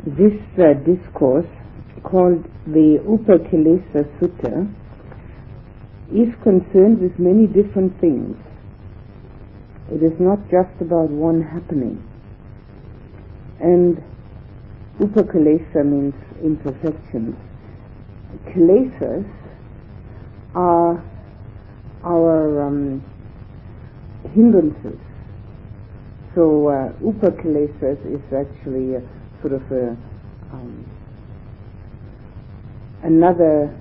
This discourse, called the Upakkilesa Sutta, is concerned with many different things. It is not just about one happening. And Upakkilesa means imperfections. Kilesas are our hindrances. So Upakkilesas is actually a sort of another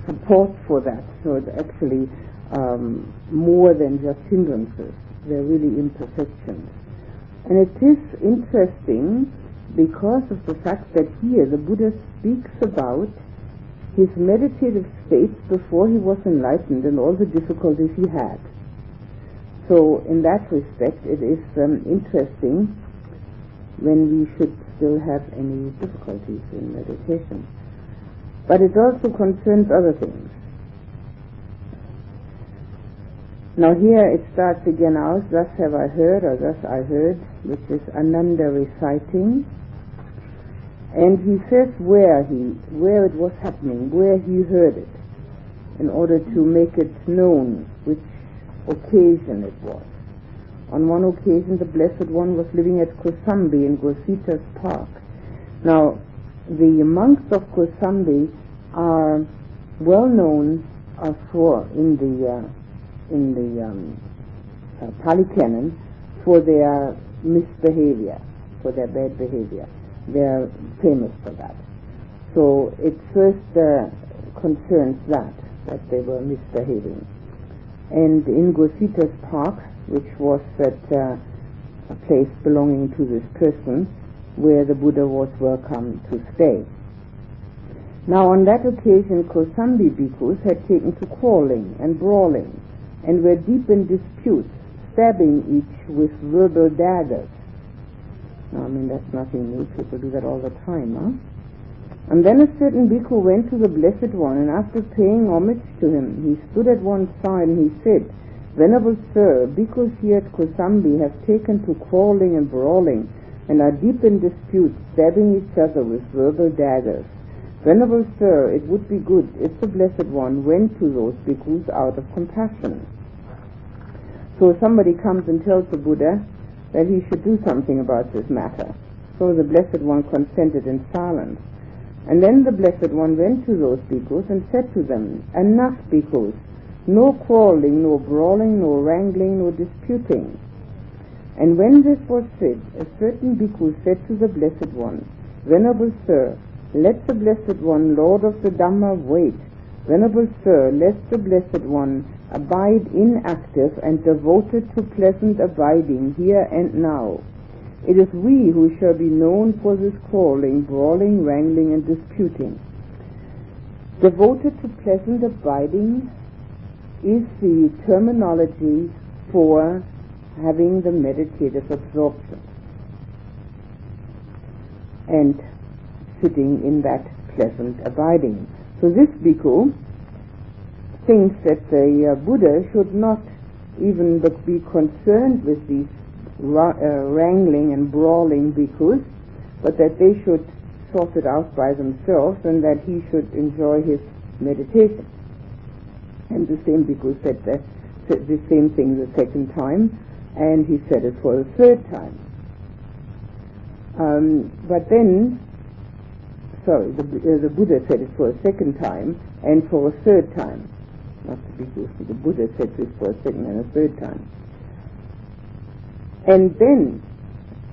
support for that. So it's actually more than just hindrances. They're really imperfections. And it is interesting because of the fact that here the Buddha speaks about his meditative states before he was enlightened and all the difficulties he had. So in that respect it is interesting when we should still have any difficulties in meditation. But it also concerns other things. Now here it starts again out, thus have I heard, or thus I heard, which is Ananda reciting. And he says where it was happening, where he heard it, in order to make it known which occasion it was. On one occasion the Blessed One was living at Kosambi in Gosita's park. Now the monks of Kosambi are well known in the Pali Canon for their misbehavior, for their bad behavior. They are famous for that. So it first concerns that they were misbehaving. And in Gosita's park, which was a place belonging to this person, where the Buddha was welcome to stay. Now on that occasion Kosambi bhikkhus had taken to quarreling and brawling, and were deep in disputes, stabbing each with verbal daggers. Now, I mean, that's nothing new. People do that all the time, huh? And then a certain bhikkhu went to the Blessed One, and after paying homage to him, he stood at one side and he said, Venerable Sir, bhikkhus here at Kosambi have taken to quarreling and brawling, and are deep in disputes, stabbing each other with verbal daggers. Venerable Sir, it would be good if the Blessed One went to those bhikkhus out of compassion. So somebody comes and tells the Buddha that he should do something about this matter. So the Blessed One consented in silence. And then the Blessed One went to those bhikkhus and said to them, Enough, bhikkhus, no quarreling, no brawling, no wrangling, no disputing. And when this was said, a certain bhikkhu said to the Blessed One, Venerable Sir, let the Blessed One, Lord of the Dhamma, wait. Venerable Sir, let the Blessed One abide inactive and devoted to pleasant abiding here and now. It is we who shall be known for this quarreling, brawling, wrangling, and disputing. Devoted to pleasant abiding is the terminology for having the meditative absorption and sitting in that pleasant abiding. So this bhikkhu thinks that the Buddha should not even be concerned with these wrangling and brawling bhikkhus, but that they should sort it out by themselves, and that he should enjoy his meditation. And the same bhikkhu said the same thing the second time, and he said it for the third time. But then, the Buddha said it for a second time and for a third time. Not the bhikkhu, the Buddha said this for a second and a third time. And then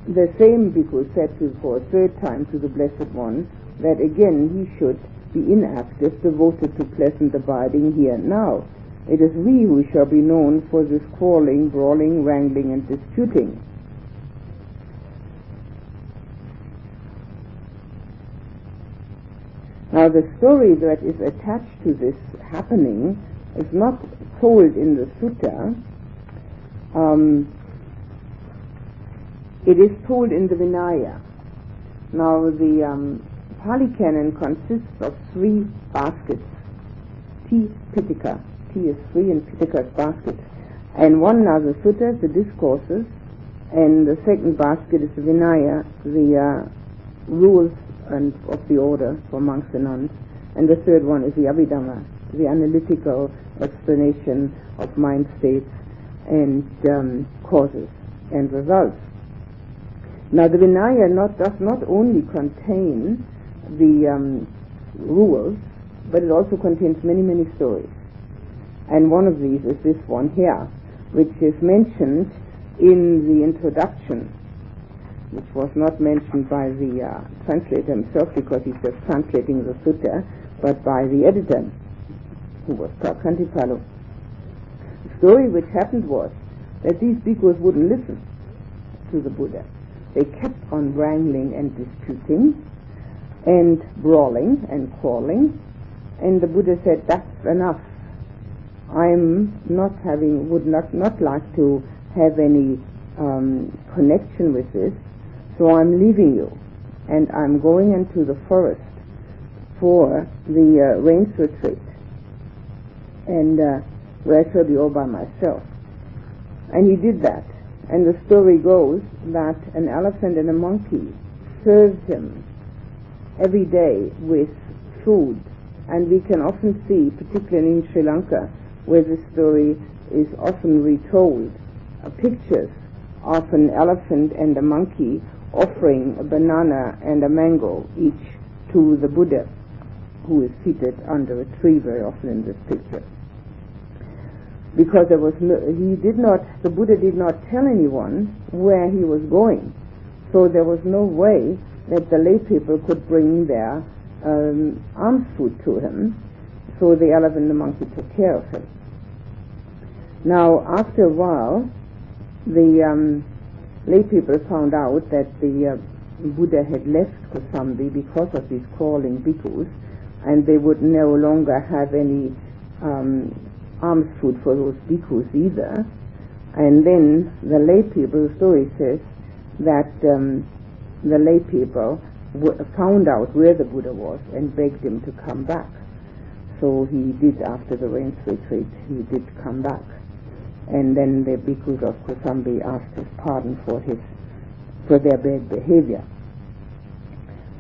the same bhikkhu said for a third time to the Blessed One that again he should be inactive, devoted to pleasant abiding here and now. It is we who shall be known for this quarreling, brawling, wrangling, and disputing. Now the story that is attached to this happening is not told in the sutta. It is told in the Vinaya. Now the Pali Canon consists of 3 baskets. Pitaka. T is 3 and Pitaka is baskets. And one are the suttas, the discourses, And the second basket is the Vinaya, the rules of the order for monks and nuns. And the third one is the Abhidhamma, the analytical explanation of mind states and causes and results. Now the Vinaya does not only contain the rules, but it also contains many, many stories. And one of these is this one here, which is mentioned in the introduction, which was not mentioned by the translator himself because he's just translating the sutta, but by the editor, who was Prakantipalo. The story which happened was that these bhikkhus wouldn't listen to the Buddha. They kept on wrangling and disputing and brawling and quarreling, and the Buddha said, "That's enough. Would not like to have any connection with this, so I'm leaving you, and I'm going into the forest for the rains retreat, and where I shall be all by myself." And he did that. And the story goes that an elephant and a monkey served him every day with food. And we can often see, particularly in Sri Lanka, where this story is often retold, pictures of an elephant and a monkey offering a banana and a mango each to the Buddha, who is seated under a tree very often in this picture. Because the Buddha did not tell anyone where he was going, so there was no way that the lay people could bring their alms food to him, so the elephant and the monkey took care of him. Now, after a while, the lay people found out that the Buddha had left Kosambi because of these quarreling bhikkhus, and they would no longer have any alms food for those bhikkhus either. And then the lay people, the story says that the lay people found out where the Buddha was and begged him to come back. So he did. After the rains retreat, he did come back. And then the bhikkhus of Kosambi asked his pardon for their bad behavior.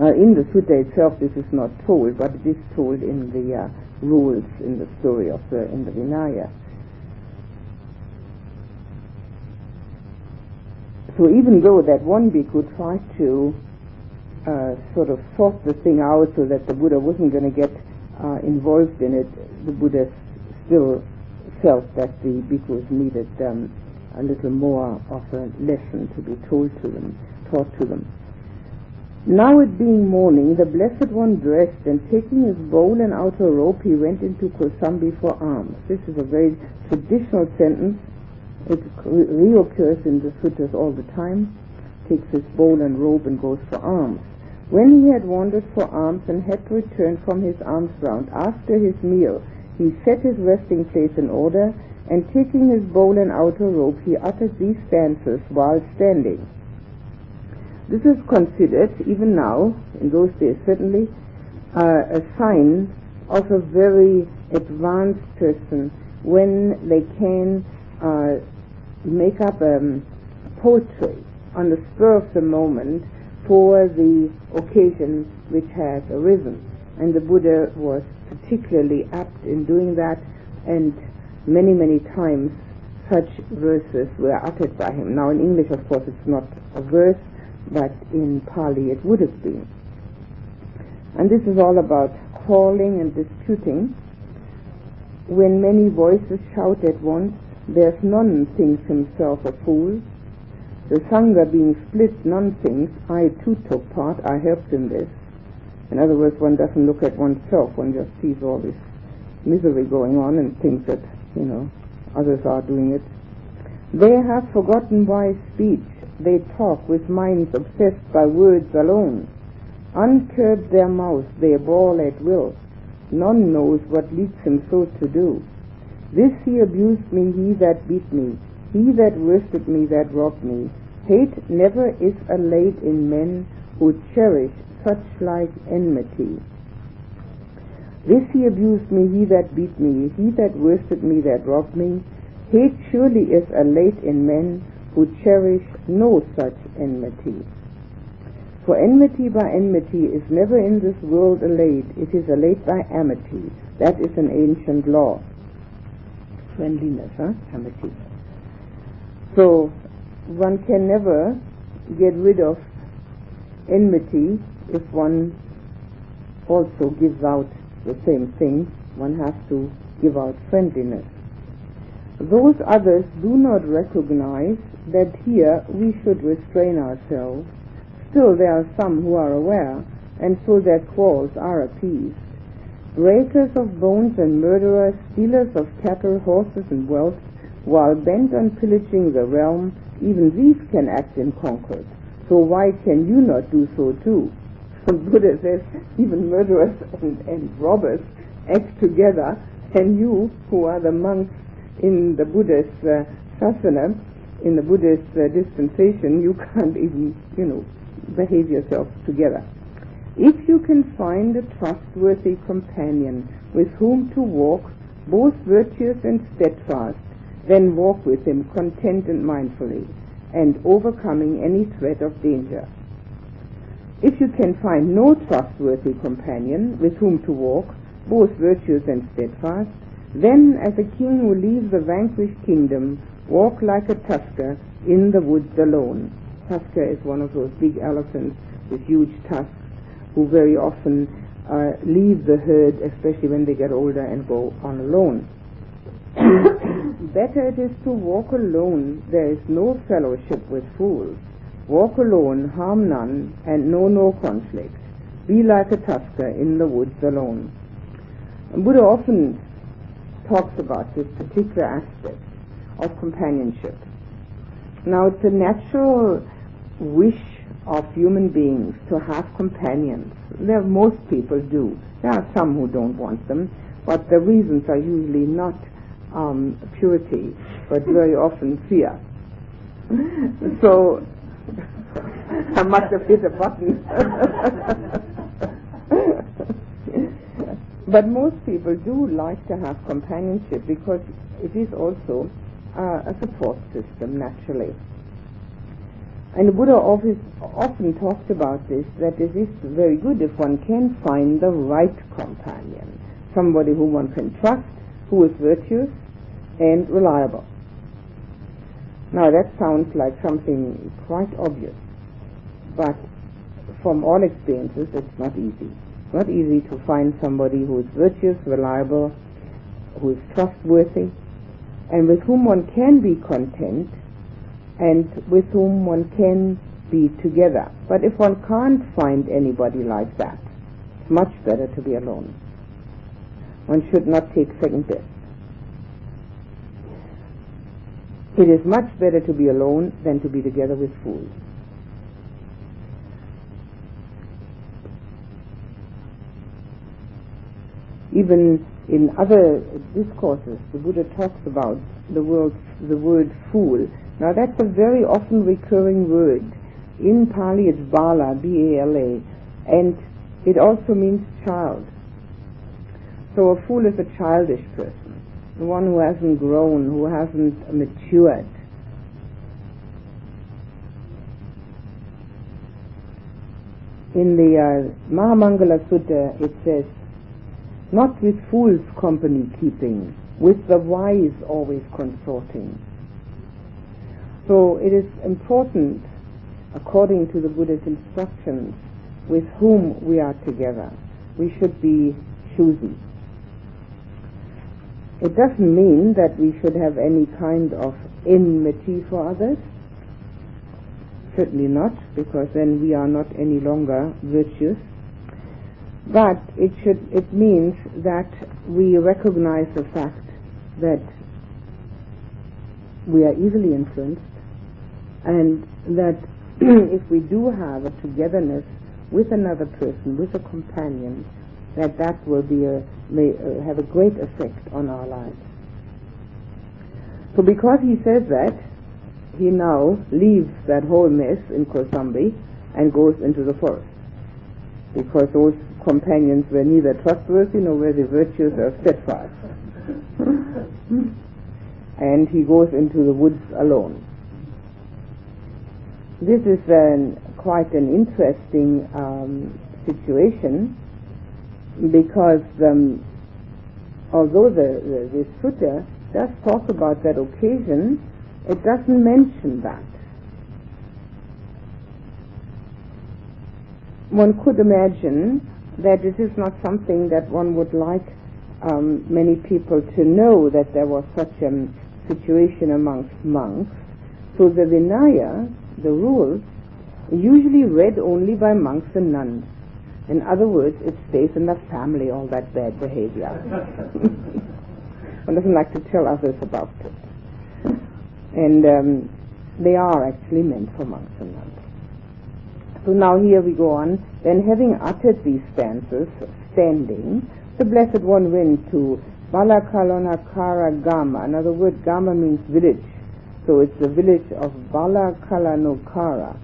In the sutta itself this is not told, but it is told in the rules in the story in the Vinaya. So even though that one bhikkhu tried to sort of sort the thing out so that the Buddha wasn't going to get involved in it, the Buddha still felt that the bhikkhus needed a little more of a lesson to be taught to them. Now it being morning, the Blessed One dressed, and taking his bowl and outer robe, he went into Kosambi for alms. This is a very traditional sentence. It reoccurs in the suttas all the time. Takes his bowl and robe and goes for alms. When he had wandered for alms and had returned from his alms round, after his meal, he set his resting place in order, and taking his bowl and outer robe, he uttered these stanzas while standing. This is considered, even now, in those days certainly, a sign of a very advanced person when they can make up poetry on the spur of the moment for the occasion which has arisen. And the Buddha was particularly apt in doing that, and many, many times such verses were uttered by him. Now in English, of course, it's not a verse, but in Pali it would have been. And this is all about quarreling and disputing. When many voices shout at once, there's none thinks himself a fool. The Sangha being split, none thinks, I too took part, I helped in this. In other words, one doesn't look at oneself, one just sees all this misery going on and thinks that, others are doing it. They have forgotten wise speech. They talk with minds obsessed by words alone. Uncurbed their mouths, they brawl at will. None knows what leads him so to do. This he abused me, he that beat me. He that worsted me, that robbed me. Hate never is allayed in men who cherish such like enmity. This he abused me, he that beat me. He that worsted me, that robbed me. Hate surely is allayed in men who cherish no such enmity. For enmity by enmity is never in this world allayed, it is allayed by amity. That is an ancient law. Friendliness, amity. So one can never get rid of enmity if one also gives out the same thing. One has to give out friendliness. Those others do not recognize that here we should restrain ourselves. Still there are some who are aware, and so their quarrels are appeased. Breakers of bones and murderers, stealers of cattle, horses and wealth, while bent on pillaging the realm, even these can act in concord. So why can you not do so too? The Buddha says even murderers and robbers act together, and you, who are the monks in the Buddhist sasana, in the Buddhist dispensation, you can't even, behave yourself together. If you can find a trustworthy companion with whom to walk, both virtuous and steadfast, then walk with him content and mindfully, and overcoming any threat of danger. If you can find no trustworthy companion with whom to walk, both virtuous and steadfast, then as a king who leaves a vanquished kingdom, walk like a tusker in the woods alone. Tusker is one of those big elephants with huge tusks, who very often leave the herd, especially when they get older, and go on alone. Better it is to walk alone. There is no fellowship with fools. Walk alone, harm none, and know no conflict. Be like a tusker in the woods alone. And Buddha often talks about this particular aspect of companionship. Now, it's a natural wish of human beings to have companions. Most people do. There are some who don't want them, but the reasons are usually not purity, but very often fear. So, I must have hit a button. But most people do like to have companionship because it is also a support system, naturally. And the Buddha often talked about this, that it is very good if one can find the right companion, somebody whom one can trust, who is virtuous and reliable. Now that sounds like something quite obvious, but from all experiences it's not easy. It's not easy to find somebody who is virtuous, reliable, who is trustworthy, and with whom one can be content, and with whom one can be together. But if one can't find anybody like that, it's much better to be alone. One should not take second best. It is much better to be alone than to be together with fools. Even in other discourses, the Buddha talks about the word fool. Now that's a very often recurring word. In Pali it's bala, B-A-L-A, and it also means child. So a fool is a childish person, the one who hasn't grown, who hasn't matured. In the Mahamangala Sutta it says, not with fools company keeping, with the wise always consorting. So it is important, according to the Buddha's instructions, with whom we are together. We should be choosy. It doesn't mean that we should have any kind of enmity for others. Certainly not, because then we are not any longer virtuous. But it means that we recognize the fact that we are easily influenced, and that if we do have a togetherness with another person, with a companion, that will may have a great effect on our lives. So because he says that, he now leaves that whole mess in Kosambi and goes into the forest, because those companions were neither trustworthy nor were they virtuous or steadfast. And he goes into the woods alone. This is quite an interesting situation, because although the sutta does talk about that occasion, it doesn't mention that. One could imagine that this is not something that one would like many people to know, that there was such a situation amongst monks. So the Vinaya, the rules, are usually read only by monks and nuns. In other words, it stays in the family, all that bad behavior. One doesn't like to tell others about it. And they are actually meant for monks and nuns. So now here we go on. Then having uttered these stanzas, standing, the Blessed One went to Balakalonakara Gama. Another word, Gama means village. So it's the village of Balakalonakara.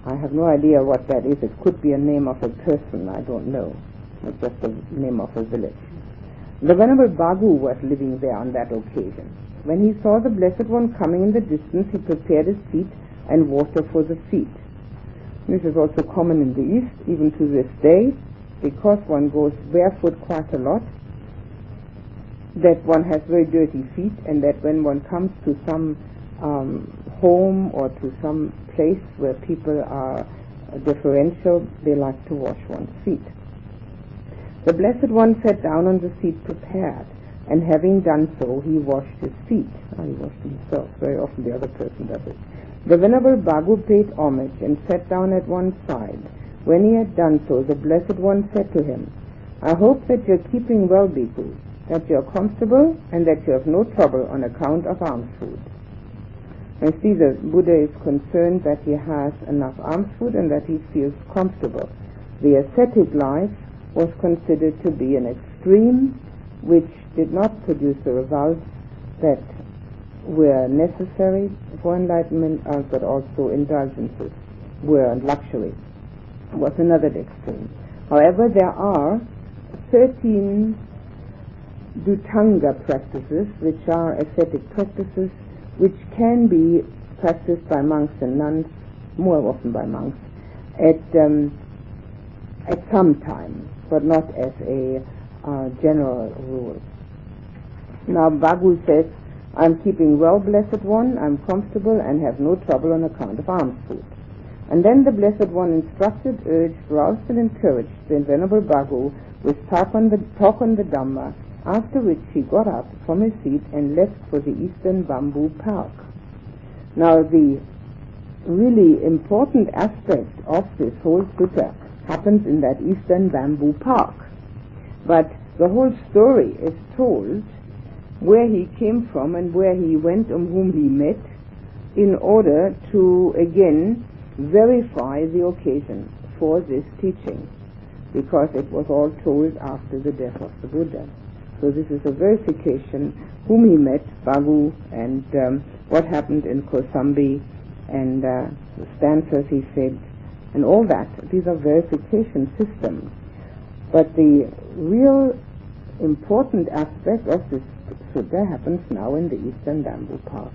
I have no idea what that is. It could be a name of a person, I don't know. It's just the name of a village. The Venerable Bhagu was living there on that occasion. When he saw the Blessed One coming in the distance, he prepared his feet and water for the feet. This is also common in the East, even to this day, because one goes barefoot quite a lot, that one has very dirty feet, and that when one comes to some home or to some place where people are deferential, they like to wash one's feet. The Blessed One sat down on the seat prepared, and having done so, he washed his feet. He washed himself. Very often the other person does it. The Venerable Bhagu paid homage and sat down at one side. When he had done so, the Blessed One said to him, I hope that you're keeping well, Bhikkhu, that you're comfortable, and that you have no trouble on account of alms food. And see, the Buddha is concerned that he has enough alms food and that he feels comfortable. The ascetic life was considered to be an extreme which did not produce the results that were necessary for enlightenment, but also indulgences were luxury. Was another extreme. However, there are 13 Dhutanga practices, which are ascetic practices, which can be practiced by monks and nuns, more often by monks, at some time, but not as a general rule. Now Bhagu says, I'm keeping well, Blessed One, I'm comfortable and have no trouble on account of alms food. And then the Blessed One instructed, urged, roused and encouraged the Venerable Bhagu with talk on the Dhamma, after which he got up from his seat and left for the Eastern Bamboo Park. Now the really important aspect of this whole sutta happens in that Eastern Bamboo Park. But the whole story is told where he came from and where he went and whom he met, in order to again verify the occasion for this teaching, because it was all told after the death of the Buddha. So this is a verification whom he met, Bhagu, and what happened in Kosambi, and the stanzas he said, and all that. These are verification systems. But the real important aspect of this sutta happens now in the Eastern Bamboo Park.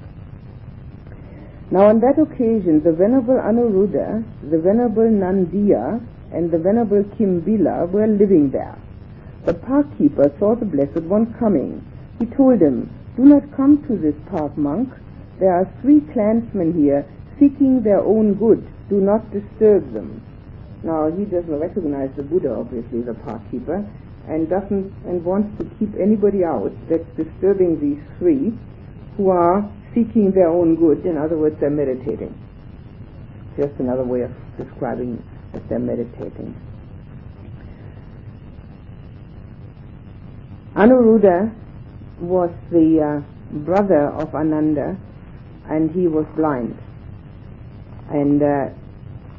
Now on that occasion, the Venerable Anuruddha, the Venerable Nandiya, and the Venerable Kimbila were living there. The park keeper saw the Blessed One coming. He told him, do not come to this park, monk. There are 3 clansmen here seeking their own good. Do not disturb them. Now he doesn't recognize the Buddha, obviously, the park keeper, and wants to keep anybody out that's disturbing these 3 who are seeking their own good. In other words, they're meditating. Just another way of describing that they're meditating. Anuruddha was the brother of Ananda, and he was blind. And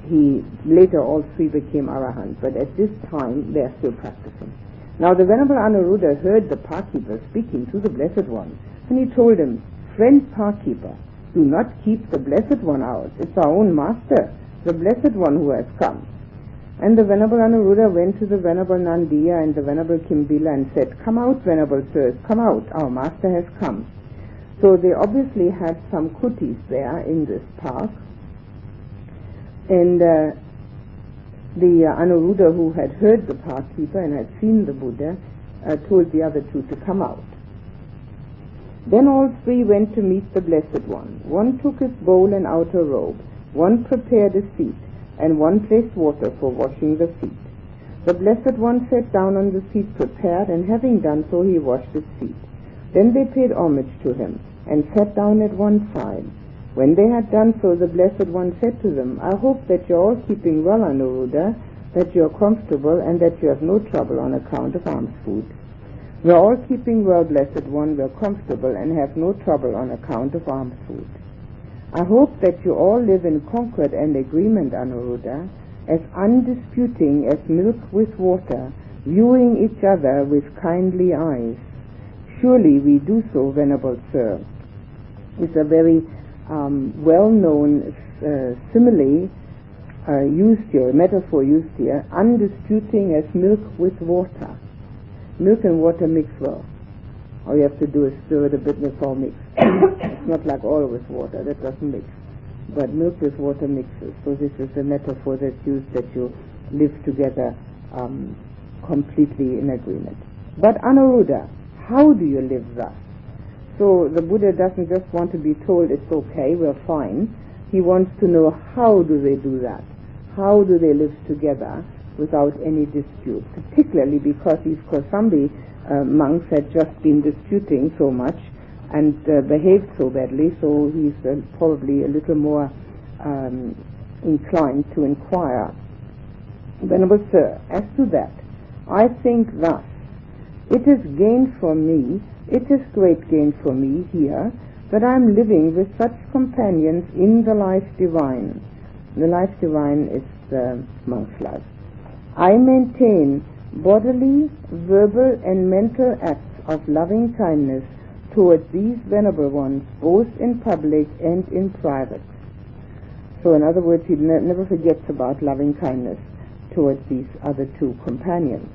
he later all 3 became arahants, but at this time they are still practicing. Now the Venerable Anuruddha heard the park keeper speaking to the Blessed One, and he told him, friend park keeper, do not keep the Blessed One out. It's our own master, the Blessed One, who has come. And the Venerable Anuruddha went to the Venerable Nandiya and the Venerable Kimbila and said, come out, Venerable Sirs, come out, our master has come. So they obviously had some kutis there in this park, And the Anuruddha, who had heard the park keeper and had seen the Buddha, told the other two to come out. Then all three went to meet the Blessed One. One took his bowl and outer robe, one prepared a seat, and one placed water for washing the feet. The Blessed One sat down on the seat prepared, and having done so, he washed his feet. Then they paid homage to him, and sat down at one side. When they had done so, the Blessed One said to them, I hope that you are all keeping well, Anuruddha, that you are comfortable, and that you have no trouble on account of alms food. We are all keeping well, Blessed One, we are comfortable, and have no trouble on account of alms food. I hope that you all live in concord and agreement, Anuruddha, as undisputing as milk with water, viewing each other with kindly eyes. Surely we do so, Venerable Sir. It's a very well-known simile used here, metaphor used here, undisputing as milk with water. Milk and water mix well. All you have to do is stir it a bit and it's all mixed. It's not like oil with water, that doesn't mix. But milk with water mixes. So this is a metaphor that's used, that you live together completely in agreement. But Anuruddha, how do you live thus? So the Buddha doesn't just want to be told it's okay, we're fine. He wants to know, how do they do that? How do they live together without any dispute? Particularly because these Kosambi monks had just been disputing so much and behaved so badly, so he's probably a little more inclined to inquire. Venerable Sir, as to that, I think thus, it is gain for me, it is great gain for me here, that I am living with such companions in the life divine. The life divine is the monk's life. I maintain bodily, verbal, and mental acts of loving kindness towards these venerable ones, both in public and in private. So in other words, he never forgets about loving kindness towards these other two companions.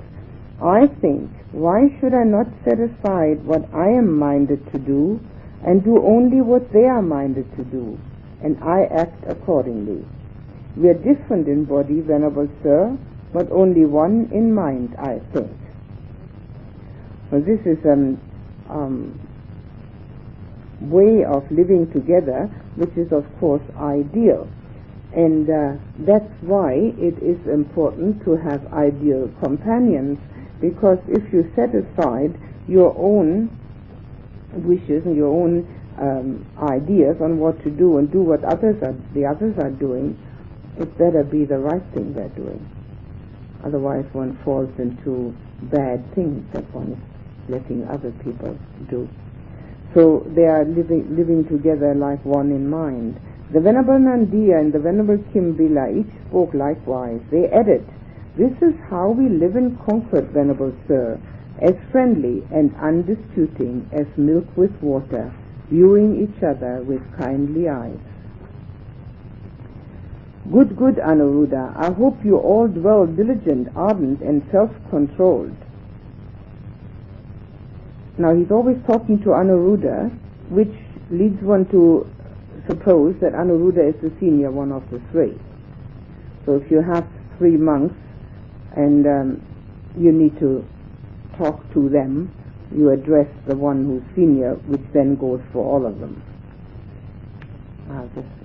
I think, why should I not set aside what I am minded to do and do only what they are minded to do, and I act accordingly? We are different in body, Venerable Sir, but only one in mind, I think. Well, this is way of living together, which is of course ideal. And that's why it is important to have ideal companions, because if you set aside your own wishes and your own ideas on what to do and do what the others are doing, it better be the right thing they're doing. Otherwise one falls into bad things that one is letting other people do. So they are living together like one in mind. The Venerable Nandiya and the Venerable Kimbila each spoke likewise. They added, this is how we live in concord, Venerable Sir, as friendly and undisputing as milk with water, viewing each other with kindly eyes. Good, good, Anuruddha, I hope you all dwell diligent, ardent, and self-controlled. Now he's always talking to Anuruddha, which leads one to suppose that Anuruddha is the senior one of the three. So if you have three monks and you need to talk to them, you address the one who's senior, which then goes for all of them.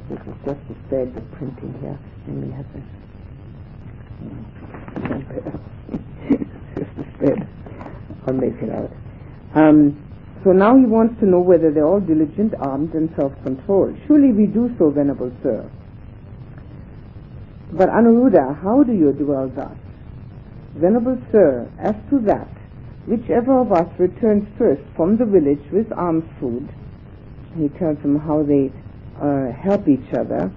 This is just a spare the printing here. Let me have this. Just a spare. I'll make it out. So now he wants to know whether they're all diligent, armed, and self-controlled. Surely we do so, Venerable Sir. But Anuruddha, how do you dwell thus? Venerable Sir, as to that, whichever of us returns first from the village with alms food, he tells them how they help each other.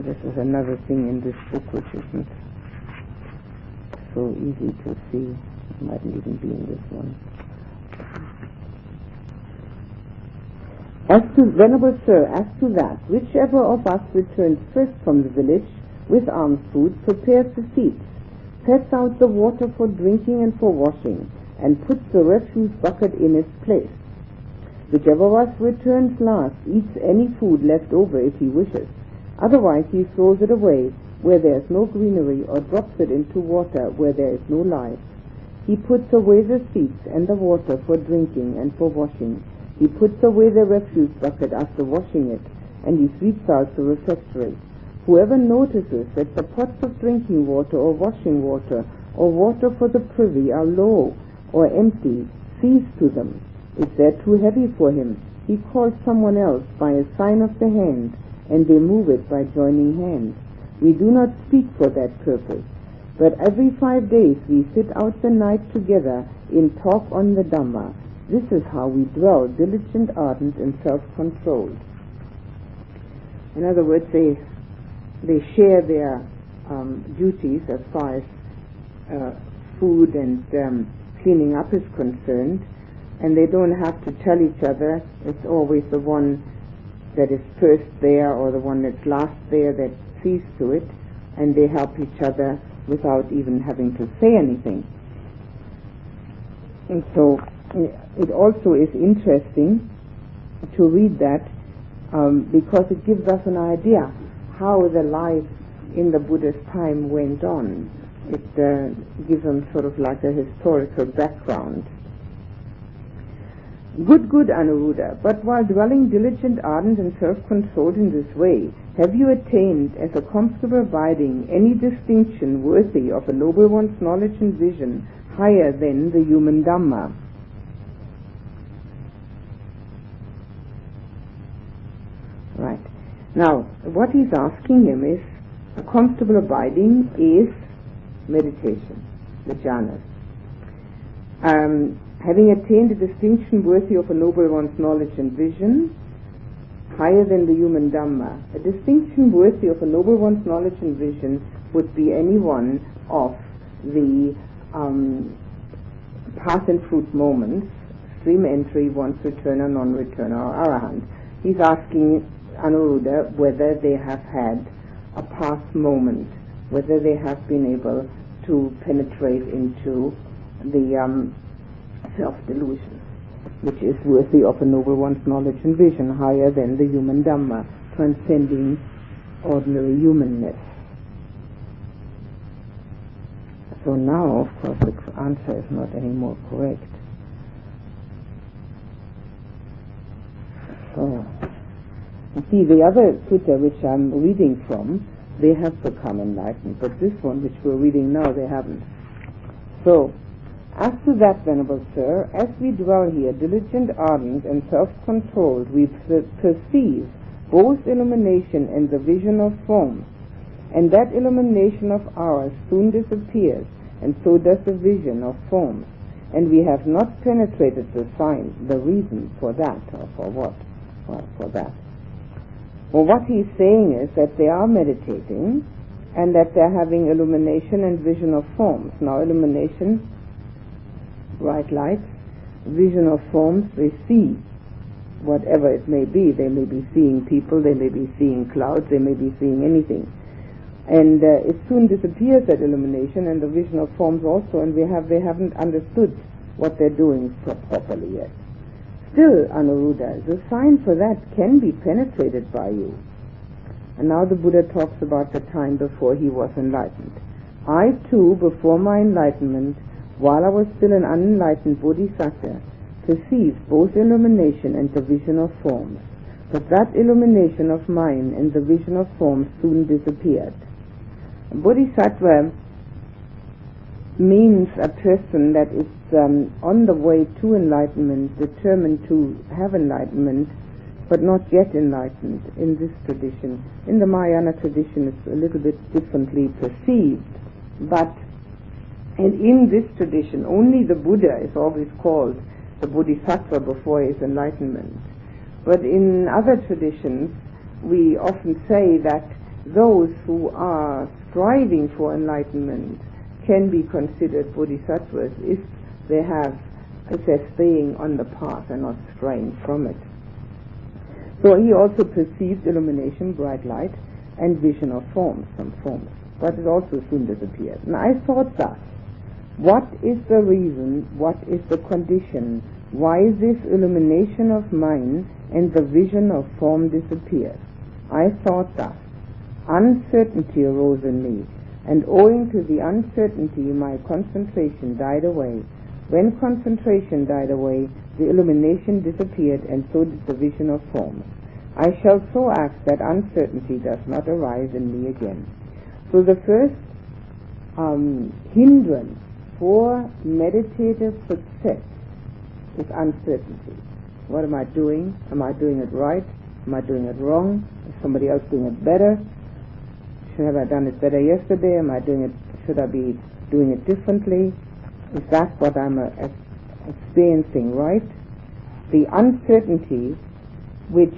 This is another thing in this book which isn't so easy to see. It mightn't even be in this one. As to, Venerable Sir, as to that, whichever of us returns first from the village with alms food, prepares the seats, sets out the water for drinking and for washing, and puts the refuse bucket in its place. Whichever of us returns last eats any food left over if he wishes. Otherwise he throws it away where there is no greenery, or drops it into water where there is no life. He puts away the seats and the water for drinking and for washing. He puts away the refuse bucket after washing it, and he sweeps out the refectory. Whoever notices that the pots of drinking water or washing water or water for the privy are low or empty sees to them. If they are too heavy for him, he calls someone else by a sign of the hand, and they move it by joining hands. We do not speak for that purpose, but every 5 days we sit out the night together in talk on the Dhamma. This is how we dwell, diligent, ardent, and self-controlled. In other words, they share their duties as far as food and cleaning up is concerned, and they don't have to tell each other. It's always the one that is first there or the one that's last there that sees to it, and they help each other without even having to say anything. And so it also is interesting to read that because it gives us an idea how the life in the Buddha's time went on. It gives them sort of like a historical background. Good, Anuruddha, but while dwelling diligent, ardent, and self-controlled in this way, have you attained as a comfortable abiding any distinction worthy of a noble one's knowledge and vision higher than the human Dhamma? Right. Now, what he's asking him is, a comfortable abiding is meditation, the jhanas. Having attained a distinction worthy of a noble one's knowledge and vision, higher than the human Dhamma. A distinction worthy of a noble one's knowledge and vision would be any one of the path and fruit moments, stream entry, once returner, non-returner, or arahant. He's asking Anuruddha whether they have had a past moment, whether they have been able to penetrate into the self-delusion, which is worthy of a noble one's knowledge and vision higher than the human Dhamma, transcending ordinary humanness. So now, of course, the answer is not any more correct. So, you see, the other sutta which I'm reading from, they have become enlightened, but this one which we're reading now, they haven't. So, as to that, Venerable Sir, as we dwell here, diligent, ardent, and self-controlled, we perceive both illumination and the vision of forms, and that illumination of ours soon disappears, and so does the vision of forms, and we have not penetrated the sign, the reason for that, or for what, or for that. Well, what he's saying is that they are meditating, and that they're having illumination and vision of forms. Now, illumination, bright lights, vision of forms, they see whatever it may be. They may be seeing people, they may be seeing clouds, they may be seeing anything. And it soon disappears, that illumination, and the vision of forms also, and they haven't understood what they're doing properly yet. Still, Anuruddha, the sign for that can be penetrated by you. And now the Buddha talks about the time before he was enlightened. I too, before my enlightenment, while I was still an unenlightened bodhisattva, perceived both illumination and the vision of forms. But that illumination of mine and the vision of forms soon disappeared. A bodhisattva means a person that is on the way to enlightenment, determined to have enlightenment, but not yet enlightened in this tradition. In the Mahayana tradition it's a little bit differently perceived, and in this tradition only the Buddha is always called the bodhisattva before his enlightenment. But in other traditions we often say that those who are striving for enlightenment can be considered bodhisattvas if they're staying on the path and not straying from it. So he also perceived illumination, bright light, and vision of forms, some forms, but it also soon disappeared. And I thought thus, what is the reason, what is the condition why this illumination of mind and the vision of form disappeared. I thought thus. Uncertainty arose in me, and owing to the uncertainty my concentration died away. When concentration died away, the illumination disappeared, and so did the vision of forms. I shall so act that uncertainty does not arise in me again. So the first hindrance for meditative success is uncertainty. What am I doing? Am I doing it right? Am I doing it wrong? Is somebody else doing it better? Have I done it better yesterday? Should I be doing it differently? Is that what I'm experiencing right? The uncertainty which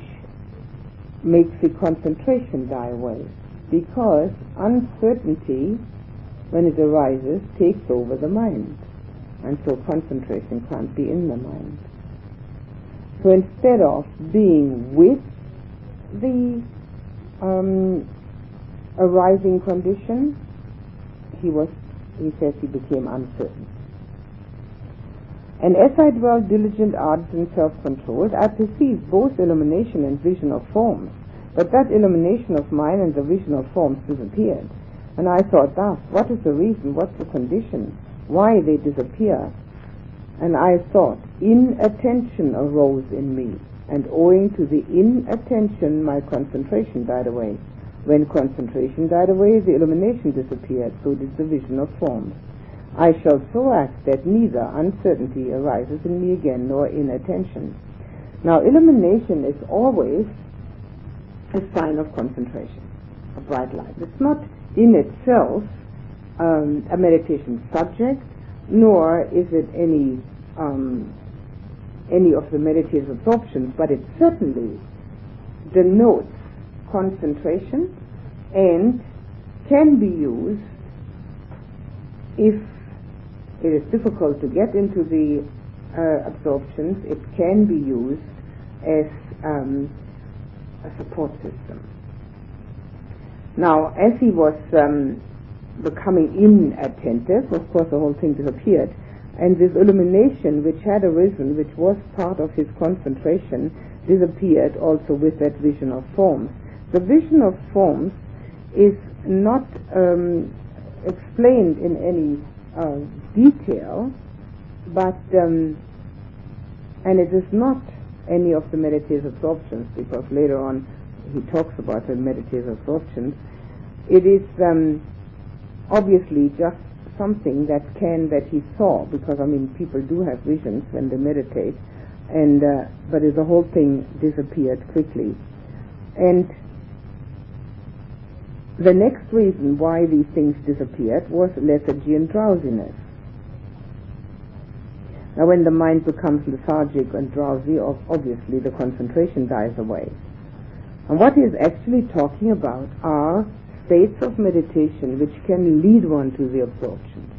makes the concentration die away, because uncertainty, when it arises, takes over the mind, and so concentration can't be in the mind. So instead of being with the arising condition, he says he became uncertain. And as I dwelt diligent arts and self-controlled, I perceived both illumination and vision of forms. But that illumination of mind and the vision of forms disappeared. And I thought thus, what is the reason, what's the condition, why they disappear? And I thought, inattention arose in me, and owing to the inattention my concentration died away. When concentration died away, the illumination disappeared, so did the vision of forms. I shall so act that neither uncertainty arises in me again, nor inattention. Now, illumination is always a sign of concentration, a bright light. It's not in itself a meditation subject, nor is it any of the meditative absorptions, but it certainly denotes concentration and can be used if it is difficult to get into the absorptions. It can be used as a support system. Now, as he was becoming inattentive, of course the whole thing disappeared, and this illumination which had arisen, which was part of his concentration, disappeared also with that vision of forms. The vision of forms is not explained in any detail, but and it is not any of the meditative absorptions, because later on he talks about the meditative absorptions. It is obviously just something that he saw, because people do have visions when they meditate, and but the whole thing disappeared quickly. And the next reason why these things disappeared was lethargy and drowsiness. Now, when the mind becomes lethargic and drowsy, obviously the concentration dies away. And what he is actually talking about are states of meditation which can lead one to the absorption.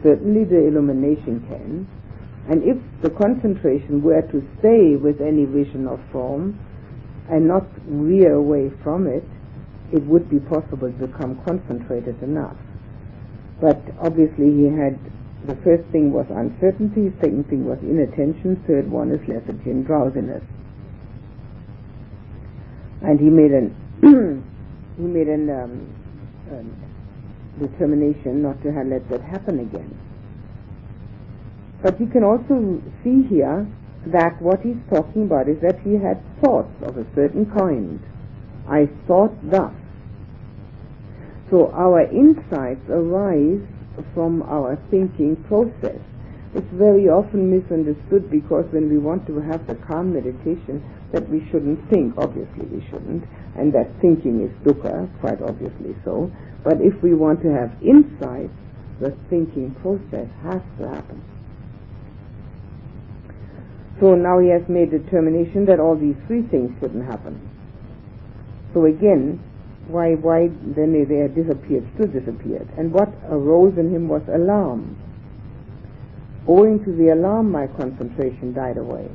Certainly the illumination can, and if the concentration were to stay with any vision of form and not veer away from it, it would be possible to become concentrated enough. But obviously he had, the first thing was uncertainty, second thing was inattention, third one is lethargy and drowsiness. And he made an determination not to let that happen again. But you can also see here that what he's talking about is that he had thoughts of a certain kind. I thought thus. So our insights arise from our thinking process. It's very often misunderstood, because when we want to have the calm meditation, that we shouldn't think. Obviously we shouldn't, and that thinking is dukkha, quite obviously so. But if we want to have insight, the thinking process has to happen. So now he has made determination that all these three things shouldn't happen. So again, why then they had disappeared, still disappeared. And what arose in him was alarm. Owing to the alarm, my concentration died away.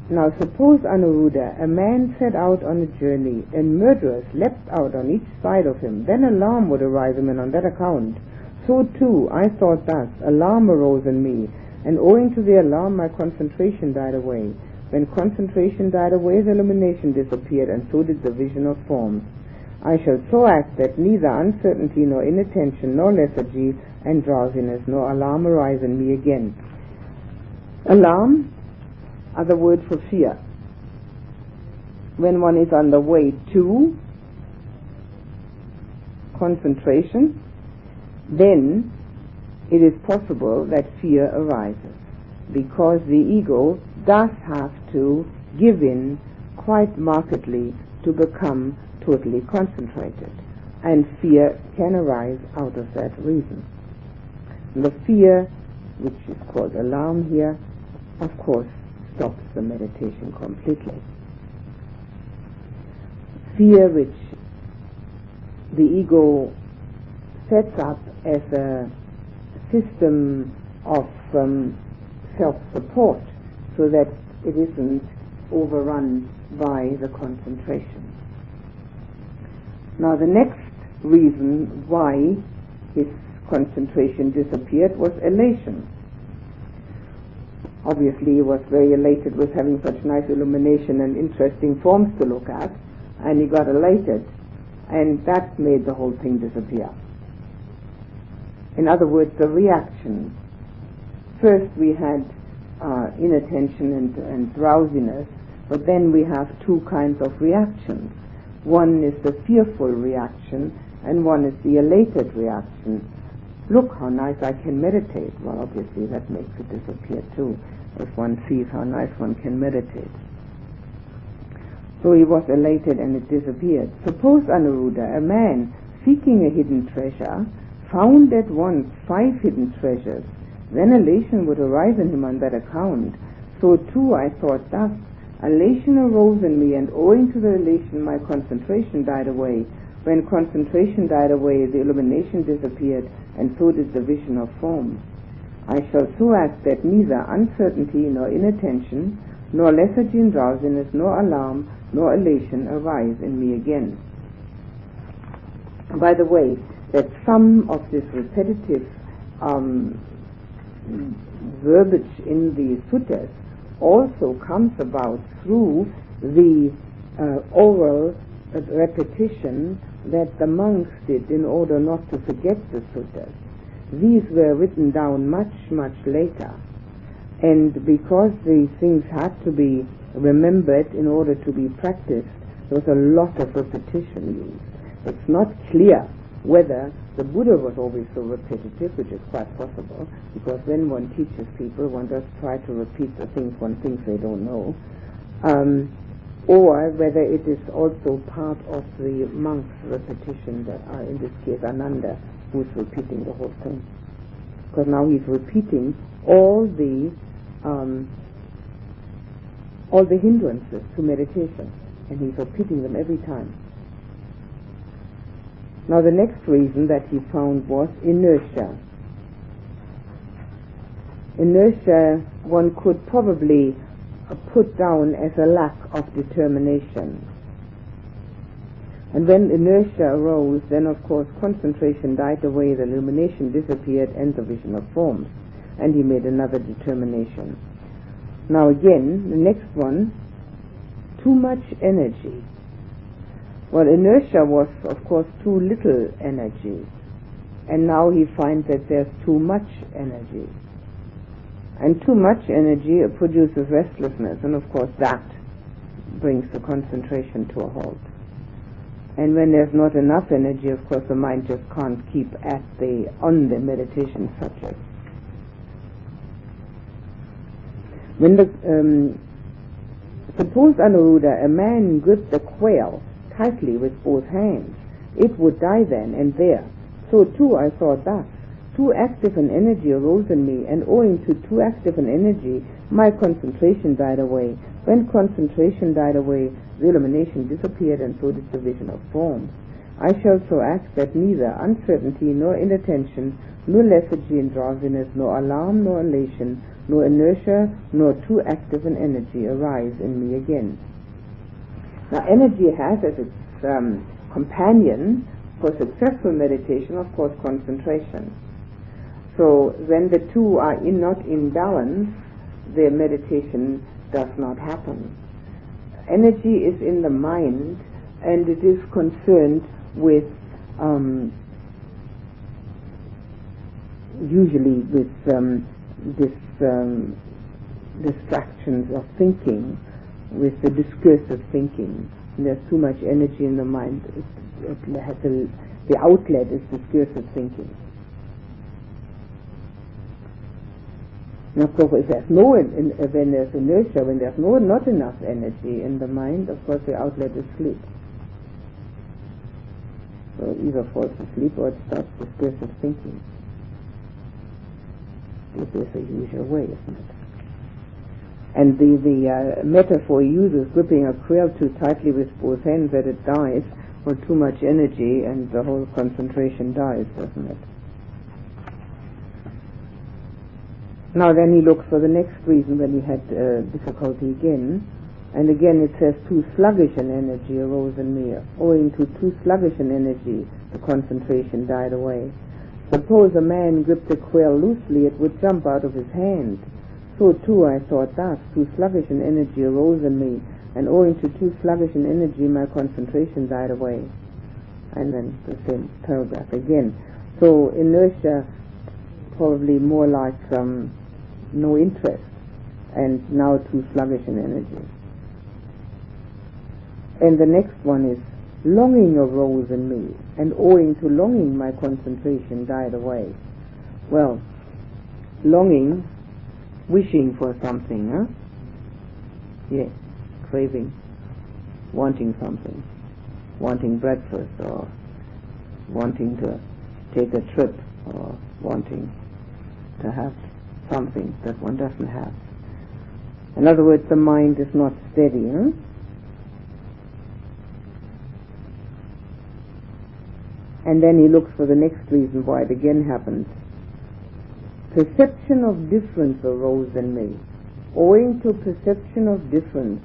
Now suppose, Anuruddha, a man set out on a journey, and murderers leapt out on each side of him. Then alarm would arise in him on that account. So too, I thought thus, alarm arose in me, and owing to the alarm my concentration died away. When concentration died away, the illumination disappeared, and so did the vision of forms. I shall so act that neither uncertainty nor inattention nor lethargy and drowsiness nor alarm arise in me again. Alarm, other word for fear. When one is on the way to concentration, then it is possible that fear arises, because the ego does have to give in quite markedly to become totally concentrated, and fear can arise out of that reason. The fear, which is called alarm here, of course stops the meditation completely. Fear, which the ego sets up as a system of self-support, so that it isn't overrun by the concentration. Now the next reason why his concentration disappeared was elation. Obviously he was very elated with having such nice illumination and interesting forms to look at, and he got elated, and that made the whole thing disappear. In other words, the reaction. First we had inattention and drowsiness, but then we have two kinds of reactions. One is the fearful reaction, and one is the elated reaction. Look how nice I can meditate. Well, obviously that makes it disappear too, if one sees how nice one can meditate. So he was elated and it disappeared. Suppose, Anuruddha, a man seeking a hidden treasure found at once 5 hidden treasures, then elation would arise in him on that account. So too I thought thus, elation arose in me, and owing to the elation my concentration died away. When concentration died away, the illumination disappeared, and so did the vision of forms. I shall so act that neither uncertainty nor inattention, nor lethargy and drowsiness, nor alarm, nor elation arise in me again. By the way, that some of this repetitive verbiage in the suttas also comes about through the oral repetition that the monks did in order not to forget the suttas. These were written down much, much later, and because these things had to be remembered in order to be practiced, there was a lot of repetition used. It's not clear whether the Buddha was always so repetitive, which is quite possible, because when one teaches people, one does try to repeat the things one thinks they don't know, or whether it is also part of the monk's repetition that are, in this case, Ananda, who's repeating the whole thing. Because now he's repeating all the hindrances to meditation, and he's repeating them every time. Now the next reason that he found was inertia. Inertia one could probably put down as a lack of determination. And when inertia arose, then of course concentration died away, the illumination disappeared, and the vision of forms. And he made another determination. Now again, the next one, too much energy. Well, inertia was, of course, too little energy, and now he finds that there's too much energy. And too much energy produces restlessness, and of course that brings the concentration to a halt. And when there's not enough energy, of course the mind just can't keep on the meditation subject. When suppose, Anuruddha, a man gripped a quail tightly with both hands, it would die then and there. So too I thought thus, too active an energy arose in me, and owing to too active an energy, my concentration died away. When concentration died away, the illumination disappeared, and so did the vision of forms. I shall so act that neither uncertainty nor inattention, nor lethargy and drowsiness, nor alarm nor elation, nor inertia, nor too active an energy arise in me again. Now energy has as its companion for successful meditation, of course, concentration. So when the two are not in balance, the meditation does not happen. Energy is in the mind, and it is concerned with usually with distractions of thinking, with the discursive thinking. And there's too much energy in the mind. The outlet is discursive thinking. And of course, if there's when there's inertia, when there's not enough energy in the mind, of course the outlet is sleep. So it either falls asleep or it starts discursive thinking. This is the usual way, isn't it? And the metaphor he uses, gripping a quill too tightly with both hands that it dies, or too much energy and the whole concentration dies, doesn't it? Now then he looks for the next reason when he had difficulty again. And again it says, too sluggish an energy arose in me. Owing to too sluggish an energy, the concentration died away. Suppose a man gripped a quill loosely, it would jump out of his hand. So too I thought thus, too sluggish an energy arose in me, and owing to too sluggish an energy my concentration died away. And then the same paragraph again. So inertia, probably more like no interest, and now too sluggish an energy. And the next one is, longing arose in me, and owing to longing my concentration died away. Well, longing, wishing for something, huh? Yes, craving, wanting something, wanting breakfast, or wanting to take a trip, or wanting to have something that one doesn't have. In other words, the mind is not steady, huh? And then he looks for the next reason why it again happens. Perception of difference arose in me. Owing to perception of difference,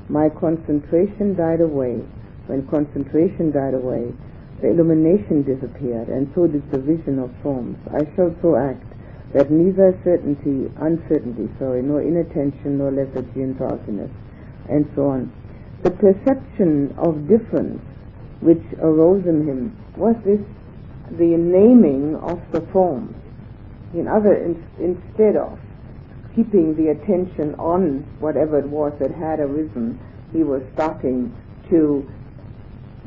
my concentration died away. When concentration died away, the illumination disappeared, and so did the vision of forms. I shall so act that neither uncertainty, nor inattention, nor lethargy and drowsiness, and so on. The perception of difference which arose in him was this the naming of the forms. Instead of keeping the attention on whatever it was that had arisen, he was starting to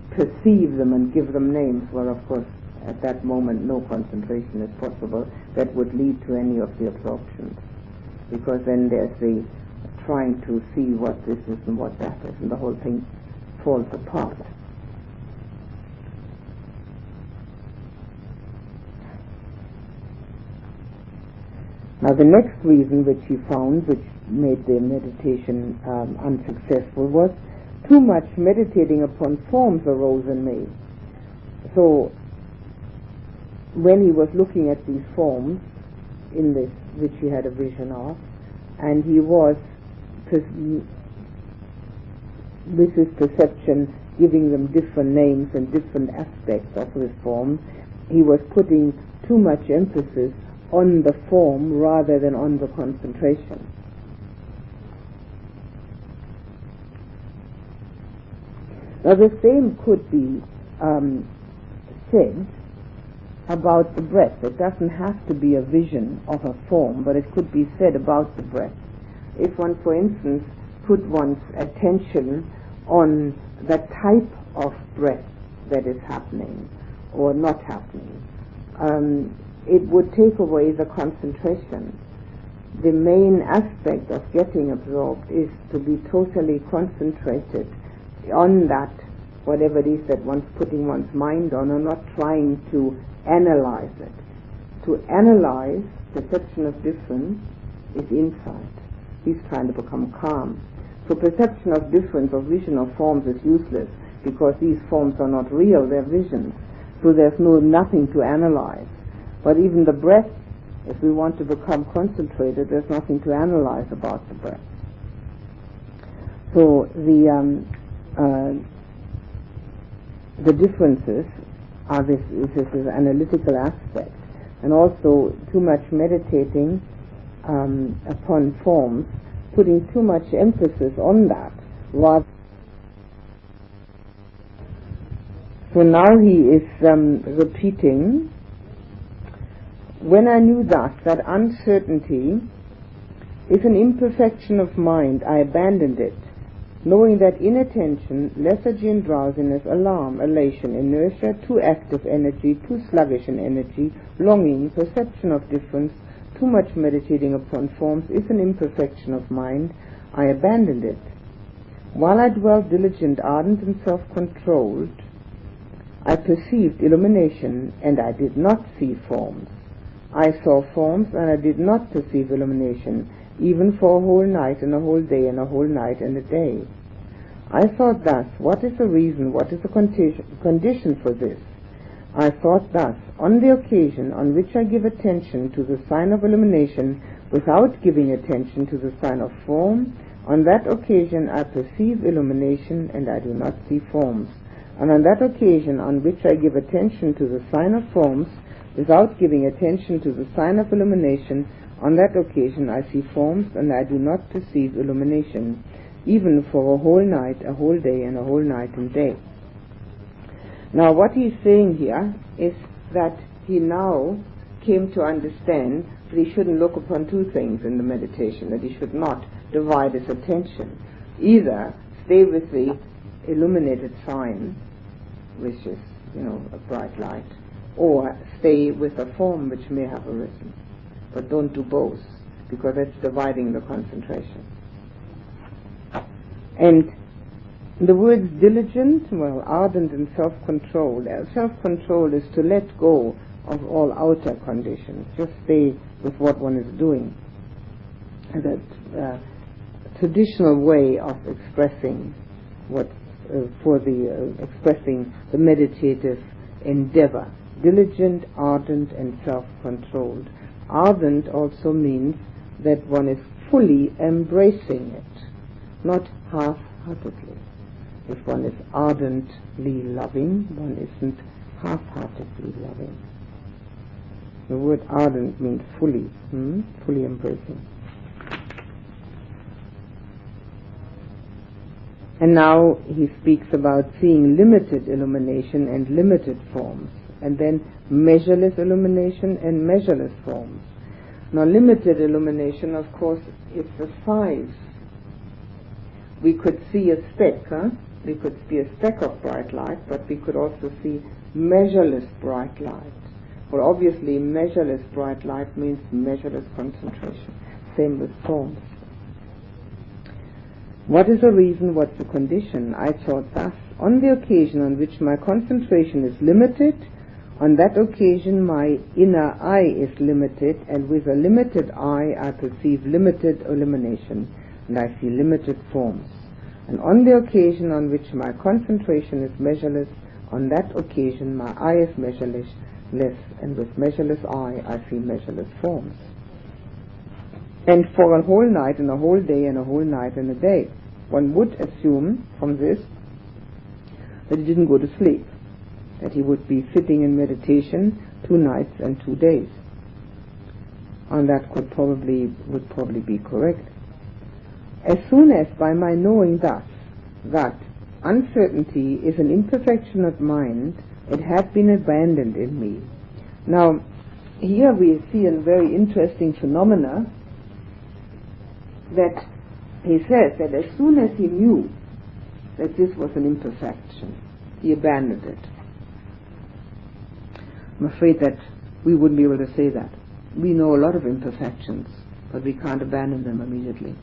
perceive them and give them names. Well, of course, at that moment no concentration is possible that would lead to any of the absorptions, because then there's the trying to see what this is and what that is, and the whole thing falls apart. Now the next reason which he found, which made the meditation unsuccessful, was too much meditating upon forms arose in me. So when he was looking at these forms in this, which he had a vision of, and he was with his perception giving them different names and different aspects of this form, he was putting too much emphasis on the form rather than on the concentration. Now the same could be said about the breath. It doesn't have to be a vision of a form, but it could be said about the breath. If one, for instance, put one's attention on the type of breath that is happening or not happening, it would take away the concentration. The main aspect of getting absorbed is to be totally concentrated on that, whatever it is that one's putting one's mind on, and not trying to analyze it. To analyze perception of difference is insight. He's trying to become calm. So perception of difference or vision of forms is useless, because these forms are not real, they're visions. So there's nothing to analyze. But even the breath, if we want to become concentrated, there's nothing to analyze about the breath. So the differences are this analytical aspect. and also too much meditating upon forms, putting too much emphasis on that. So now he is repeating, when I knew thus that uncertainty is an imperfection of mind, I abandoned it, knowing that inattention, lethargy and drowsiness, alarm, elation, inertia, too active energy, too sluggish an energy, longing, perception of difference, too much meditating upon forms is an imperfection of mind, I abandoned it. While I dwelt diligent, ardent and self-controlled, I perceived illumination, and I did not see forms. I saw forms, and I did not perceive illumination, even for a whole night and a whole day and a whole night and a day. I thought thus, what is the reason, what is the condition for this? I thought thus, on the occasion on which I give attention to the sign of illumination without giving attention to the sign of form, on that occasion I perceive illumination and I do not see forms. And on that occasion on which I give attention to the sign of forms without giving attention to the sign of illumination, on that occasion I see forms and I do not perceive illumination, even for a whole night, a whole day, and a whole night and day. Now what he's saying here is that he now came to understand that he shouldn't look upon two things in the meditation, that he should not divide his attention. Either stay with the illuminated sign, which is, a bright light, or stay with a form which may have arisen. But don't do both, because that's dividing the concentration. And the words diligent, ardent and self-controlled. Self-control is to let go of all outer conditions. Just stay with what one is doing. That traditional way of expressing expressing the meditative endeavor. Diligent, ardent and self-controlled. Ardent also means that one is fully embracing it, not half-heartedly. If one is ardently loving, one isn't half-heartedly loving. The word ardent means fully embracing. And now he speaks about seeing limited illumination and limited forms, and then measureless illumination and measureless forms. Now limited illumination, of course, is the size. We could see a speck, we could see a speck of bright light, but we could also see measureless bright light. Well, obviously measureless bright light means measureless concentration. Same with forms. What is the reason, what's the condition? I thought thus, on the occasion on which my concentration is limited, on that occasion my inner eye is limited, and with a limited eye I perceive limited illumination, and I see limited forms. And on the occasion on which my concentration is measureless, on that occasion my eye is measureless, and with measureless eye I see measureless forms. And for a whole night and a whole day and a whole night and a day, one would assume from this that he didn't go to sleep, that he would be sitting in meditation 2 nights and 2 days. And that would probably be correct. As soon as by my knowing thus that uncertainty is an imperfection of mind, it had been abandoned in me. Now, here we see a very interesting phenomena, that he says that as soon as he knew that this was an imperfection, he abandoned it. I'm afraid that we wouldn't be able to say that. We know a lot of imperfections, but we can't abandon them immediately.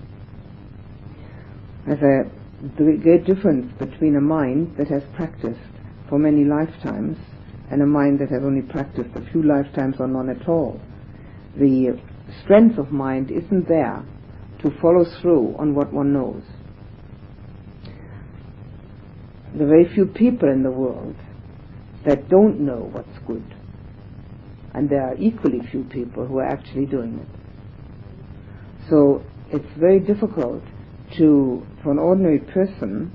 There's a great difference between a mind that has practiced for many lifetimes and a mind that has only practiced a few lifetimes or none at all. The strength of mind isn't there to follow through on what one knows. There are very few people in the world that don't know what's good, and there are equally few people who are actually doing it. So it's very difficult for an ordinary person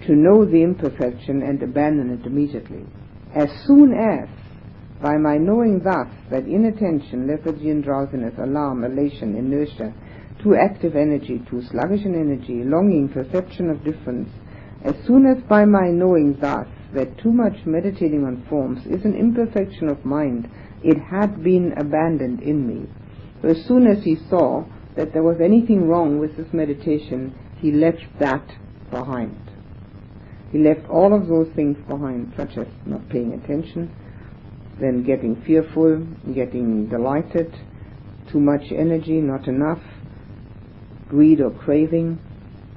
to know the imperfection and abandon it immediately. As soon as by my knowing thus that inattention, lethargy and drowsiness, alarm, elation, inertia, too active energy, too sluggish an energy, longing, perception of difference, as soon as by my knowing thus that too much meditating on forms is an imperfection of mind, it had been abandoned in me. So as soon as he saw that there was anything wrong with this meditation, he left that behind. He left all of those things behind, such as not paying attention, then getting fearful, getting delighted, too much energy, not enough, greed or craving,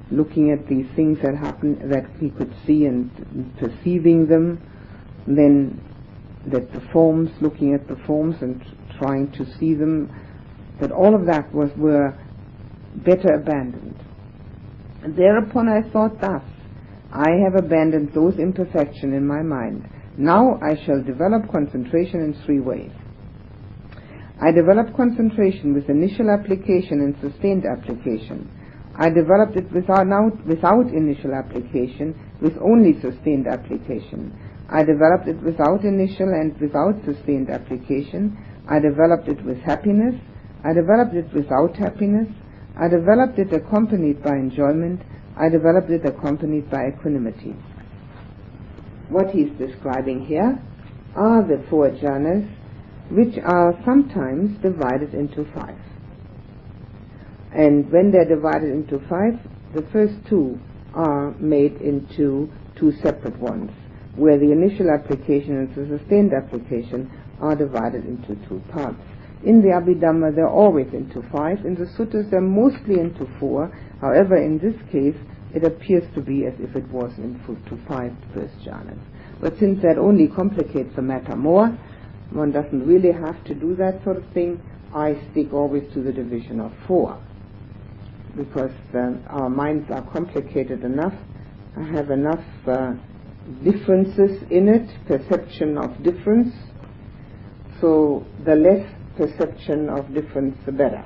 looking at these things that happen, that he could see and perceiving them, then that the forms, looking at the forms and trying to see them, that all of that were better abandoned. And thereupon I thought thus, I have abandoned those imperfections in my mind. Now I shall develop concentration in 3 ways. I developed concentration with initial application and sustained application. I developed it without initial application, with only sustained application. I developed it without initial and without sustained application. I developed it with happiness. I developed it without happiness. I developed it accompanied by enjoyment. I developed it accompanied by equanimity. What he's describing here are the 4 jhanas, which are sometimes divided into 5. And when they're divided into 5, the first 2 are made into 2 separate ones, where the initial application and the sustained application are divided into 2 parts. In the Abhidhamma they're always into 5, in the suttas they're mostly into 4, however in this case it appears to be as if it was into 5 first jhanas. But since that only complicates the matter more, one doesn't really have to do that sort of thing, I stick always to the division of 4. Because our minds are complicated enough, I have enough differences in it, perception of difference, so the less perception of difference the better.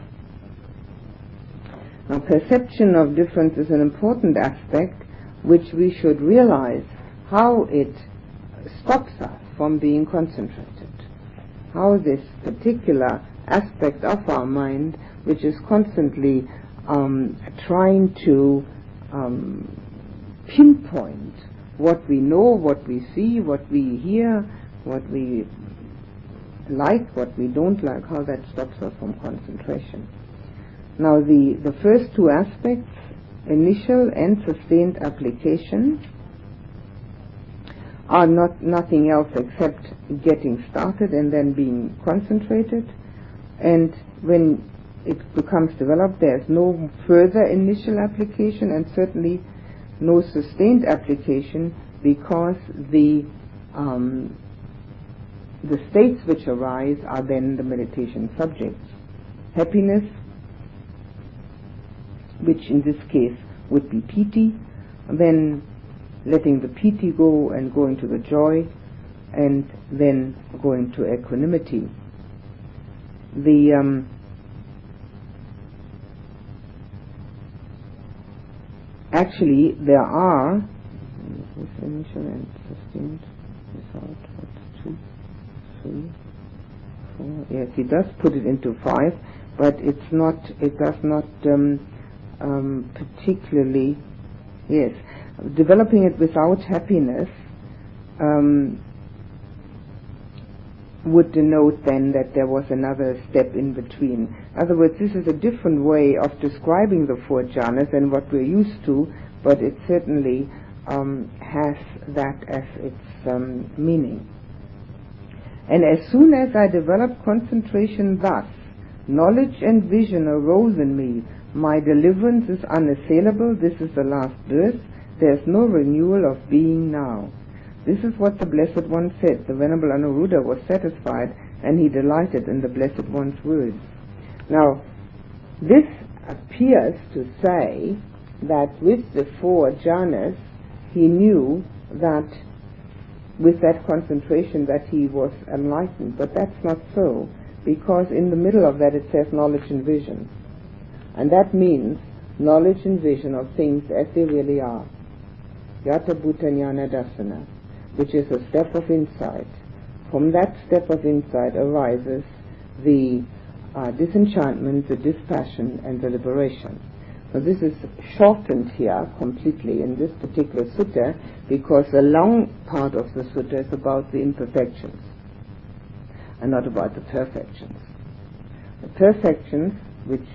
Now perception of difference is an important aspect which we should realize how it stops us from being concentrated. How this particular aspect of our mind, which is constantly trying to pinpoint what we know, what we see, what we hear, what we like, what we don't like, how that stops us from concentration. Now the first 2 aspects, initial and sustained application, are nothing else except getting started and then being concentrated. And when it becomes developed, there's no further initial application and certainly no sustained application, because the states which arise are then the meditation subjects. Happiness, which in this case would be piti, then letting the piti go and going to the joy, and then going to equanimity. Actually, there are initial and sustained without 2, 3, 4. Yes, he does put it into 5, but it does not particularly. Yes, developing it without happiness would denote then that there was another step in between. In other words, this is a different way of describing the 4 jhanas than what we're used to, but it certainly has that as its meaning. And as soon as I developed concentration thus, knowledge and vision arose in me. My deliverance is unassailable. This is the last birth. There's no renewal of being now. This is what the Blessed One said. The Venerable Anuruddha was satisfied, and he delighted in the Blessed One's words. Now, this appears to say that with the 4 jhanas, he knew that with that concentration that he was enlightened. But that's not so, because in the middle of that it says knowledge and vision. And that means knowledge and vision of things as they really are. Yata Bhuta Jnana Dasana, which is a step of insight. from that step of insight arises the disenchantment, the dispassion, and the liberation. So this is shortened here completely in this particular sutta, because the long part of the sutta is about the imperfections and not about the perfections. The perfections which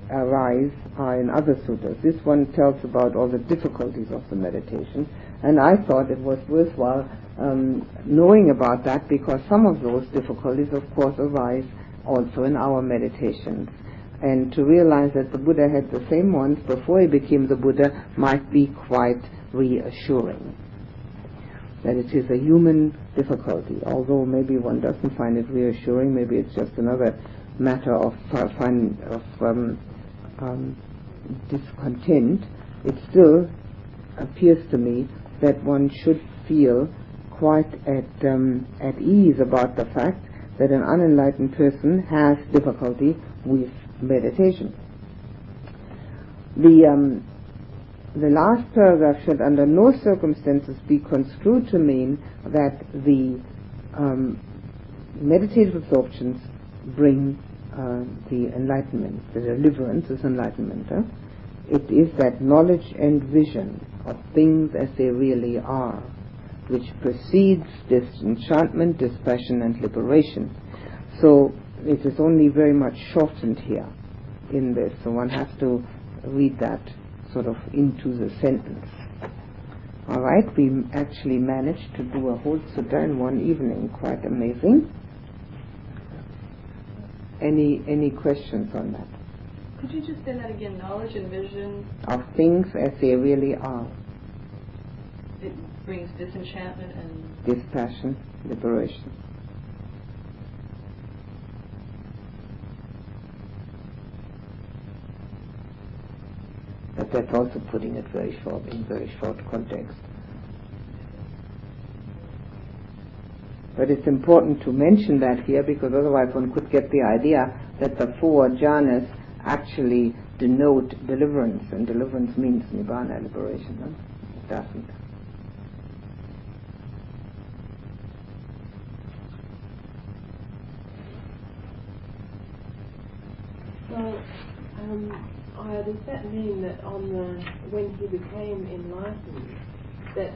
arise are in other suttas. This one tells about all the difficulties of the meditation, and I thought it was worthwhile knowing about that, because some of those difficulties of course arise also in our meditations, and to realize that the Buddha had the same ones before he became the Buddha might be quite reassuring. That it is a human difficulty, although maybe one doesn't find it reassuring, maybe it's just another matter of discontent. It still appears to me that one should feel quite at ease about the fact that an unenlightened person has difficulty with meditation. The last paragraph should under no circumstances be construed to mean that the meditative absorptions bring the enlightenment. The deliverance is enlightenment. It is that knowledge and vision of things as they really are, which precedes disenchantment, dispassion, and liberation. So it is only very much shortened here in this, so one has to read that sort of into the sentence. All right, we actually managed to do a whole sutta in one evening, quite amazing. Any questions on that? Could you just say that again? Knowledge and vision of things as they really are. It brings disenchantment and dispassion, liberation. But that's also putting it very short, in very short context. But it's important to mention that here, because otherwise one could get the idea that the four jhanas actually denote deliverance, and deliverance means nibbana, liberation. No? It doesn't. So, does that mean that when he became enlightened, that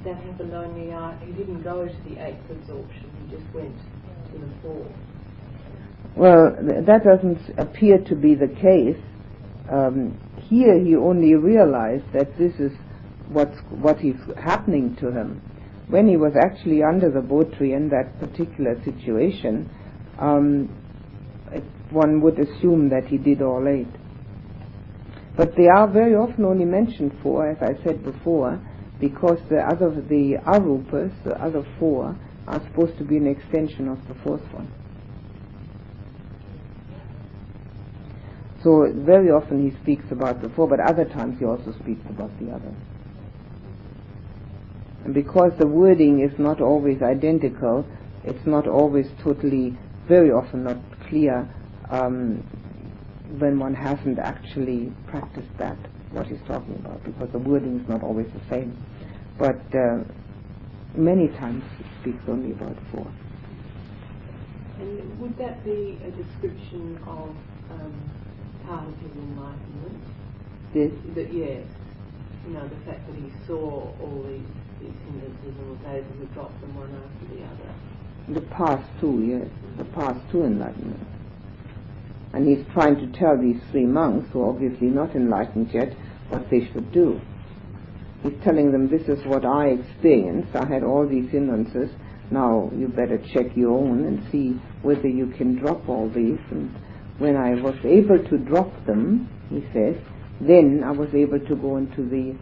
that happened only he didn't go to the eighth absorption, he just went to the fourth? Well, that doesn't appear to be the case. Here he only realized that this is what is happening to him. When he was actually under the Bodh tree in that particular situation, one would assume that he did all eight. But they are very often only mentioned four, as I said before, because the arupas, the other four, are supposed to be an extension of the fourth one. So very often he speaks about the four, but other times he also speaks about the other. And because the wording is not always identical, it's not always totally, very often not clear when one hasn't actually practiced that, what he's talking about, because the wording is not always the same. But many times he speaks only about four. And would that be a description of part of his enlightenment? This? Yes. You know, the fact that he saw all these hindrances and was able to drop them one after the other. The past two, yes. The past two enlightenment. And he's trying to tell these three monks, who are obviously not enlightened yet, what they should do. He's telling them, this is what I experienced. I had all these hindrances. Now you better check your own and see whether you can drop all these. And when I was able to drop them, he says, then I was able to go into the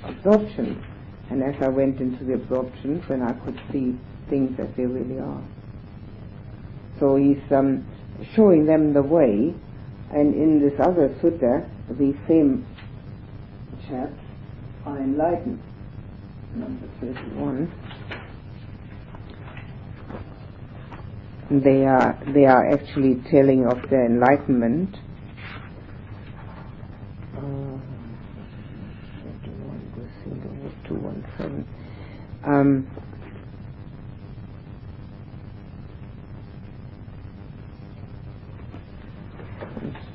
absorptions. And as I went into the absorptions, then I could see things as they really are. So he's showing them the way, and in this other sutta, the same chaps are enlightened. Number 31. They are actually telling of their enlightenment. 217.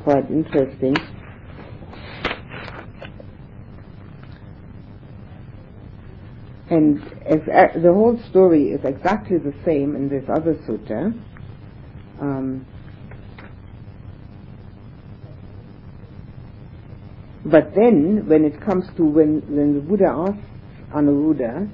quite interesting. And the whole story is exactly the same in this other sutta. But then, when it comes to when the Buddha asks Anuruddha,